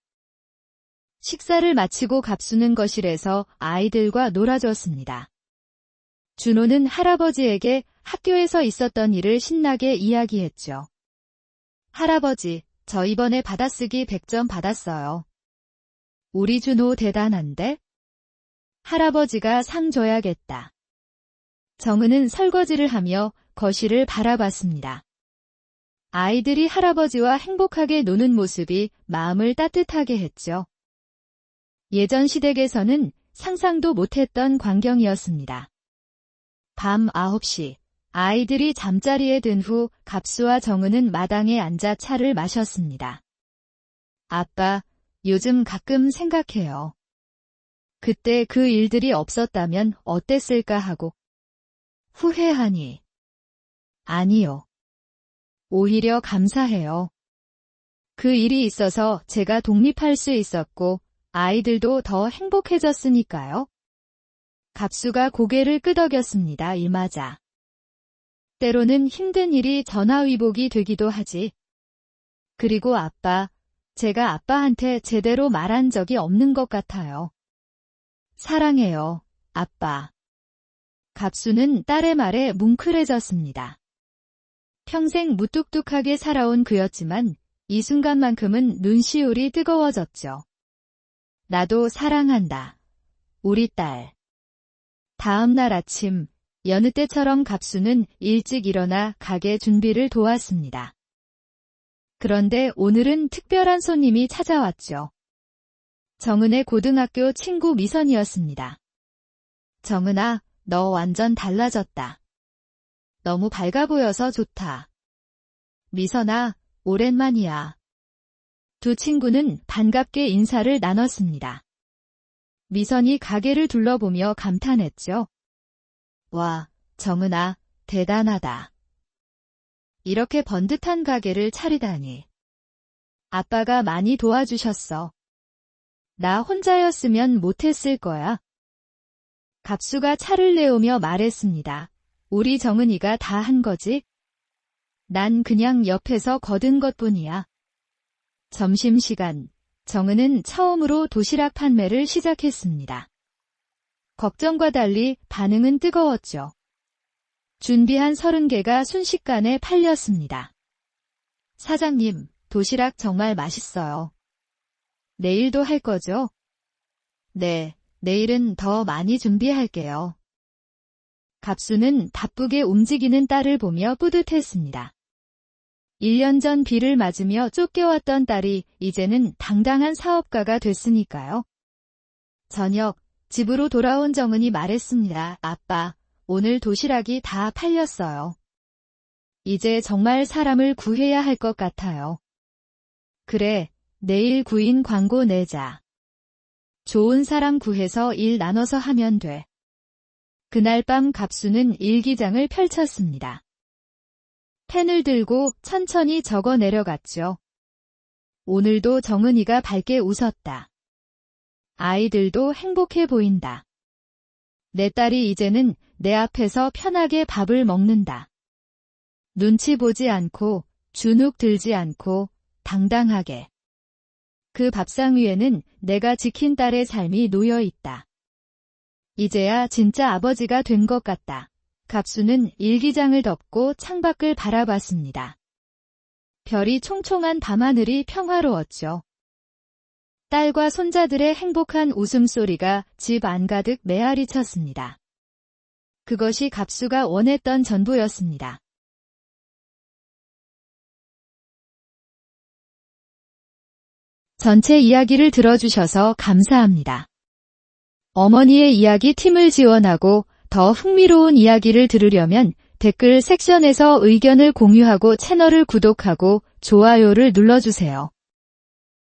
S1: 식사를 마치고 갑수는 거실에서 아이들과 놀아줬습니다. 준호는 할아버지에게 학교에서 있었던 일을 신나게 이야기했죠. 할아버지, 저 이번에 받아쓰기 100점 받았어요. 우리 준호 대단한데? 할아버지가 상 줘야겠다. 정은은 설거지를 하며 거실을 바라봤습니다. 아이들이 할아버지와 행복하게 노는 모습이 마음을 따뜻하게 했죠. 예전 시댁에서는 상상도 못했던 광경이었습니다. 밤 9시, 아이들이 잠자리에 든 후 갑수와 정은은 마당에 앉아 차를 마셨습니다. 아빠, 요즘 가끔 생각해요. 그때 그 일들이 없었다면 어땠을까 하고. 후회하니? 아니요. 오히려 감사해요. 그 일이 있어서 제가 독립할 수 있었고 아이들도 더 행복해졌으니까요. 갑수가 고개를 끄덕였습니다. 일맞아. 때로는 힘든 일이 전화위복이 되기도 하지. 그리고 아빠, 제가 아빠한테 제대로 말한 적이 없는 것 같아요. 사랑해요, 아빠. 갑수는 딸의 말에 뭉클해졌습니다. 평생 무뚝뚝하게 살아온 그였지만 이 순간만큼은 눈시울이 뜨거워졌죠. 나도 사랑한다. 우리 딸. 다음 날 아침, 여느 때처럼 갑수는 일찍 일어나 가게 준비를 도왔습니다. 그런데 오늘은 특별한 손님이 찾아왔죠. 정은의 고등학교 친구 미선이었습니다. 정은아, 너 완전 달라졌다. 너무 밝아 보여서 좋다. 미선아, 오랜만이야. 두 친구는 반갑게 인사를 나눴습니다. 미선이 가게를 둘러보며 감탄했죠. 와, 정은아, 대단하다. 이렇게 번듯한 가게를 차리다니. 아빠가 많이 도와주셨어. 나 혼자였으면 못했을 거야. 갑수가 차를 내오며 말했습니다. 우리 정은이가 다 한 거지? 난 그냥 옆에서 거둔 것뿐이야. 점심시간, 정은은 처음으로 도시락 판매를 시작했습니다. 걱정과 달리 반응은 뜨거웠죠. 준비한 30개가 순식간에 팔렸습니다. 사장님, 도시락 정말 맛있어요. 내일도 할 거죠? 네, 내일은 더 많이 준비할게요. 갑수는 바쁘게 움직이는 딸을 보며 뿌듯했습니다. 1년 전 비를 맞으며 쫓겨왔던 딸이 이제는 당당한 사업가가 됐으니까요. 저녁, 집으로 돌아온 정은이 말했습니다. 아빠, 오늘 도시락이 다 팔렸어요. 이제 정말 사람을 구해야 할 것 같아요. 그래, 내일 구인 광고 내자. 좋은 사람 구해서 일 나눠서 하면 돼. 그날 밤 갑수는 일기장을 펼쳤습니다. 펜을 들고 천천히 적어 내려갔죠. 오늘도 정은이가 밝게 웃었다. 아이들도 행복해 보인다. 내 딸이 이제는 내 앞에서 편하게 밥을 먹는다. 눈치 보지 않고, 주눅 들지 않고, 당당하게. 그 밥상 위에는 내가 지킨 딸의 삶이 놓여 있다. 이제야 진짜 아버지가 된 것 같다. 갑수는 일기장을 덮고 창밖을 바라봤습니다. 별이 총총한 밤하늘이 평화로웠죠. 딸과 손자들의 행복한 웃음소리가 집 안가득 메아리쳤습니다. 그것이 갑수가 원했던 전부였습니다. 전체 이야기를 들어주셔서 감사합니다. 어머니의 이야기 팀을 지원하고 더 흥미로운 이야기를 들으려면 댓글 섹션에서 의견을 공유하고 채널을 구독하고 좋아요를 눌러주세요.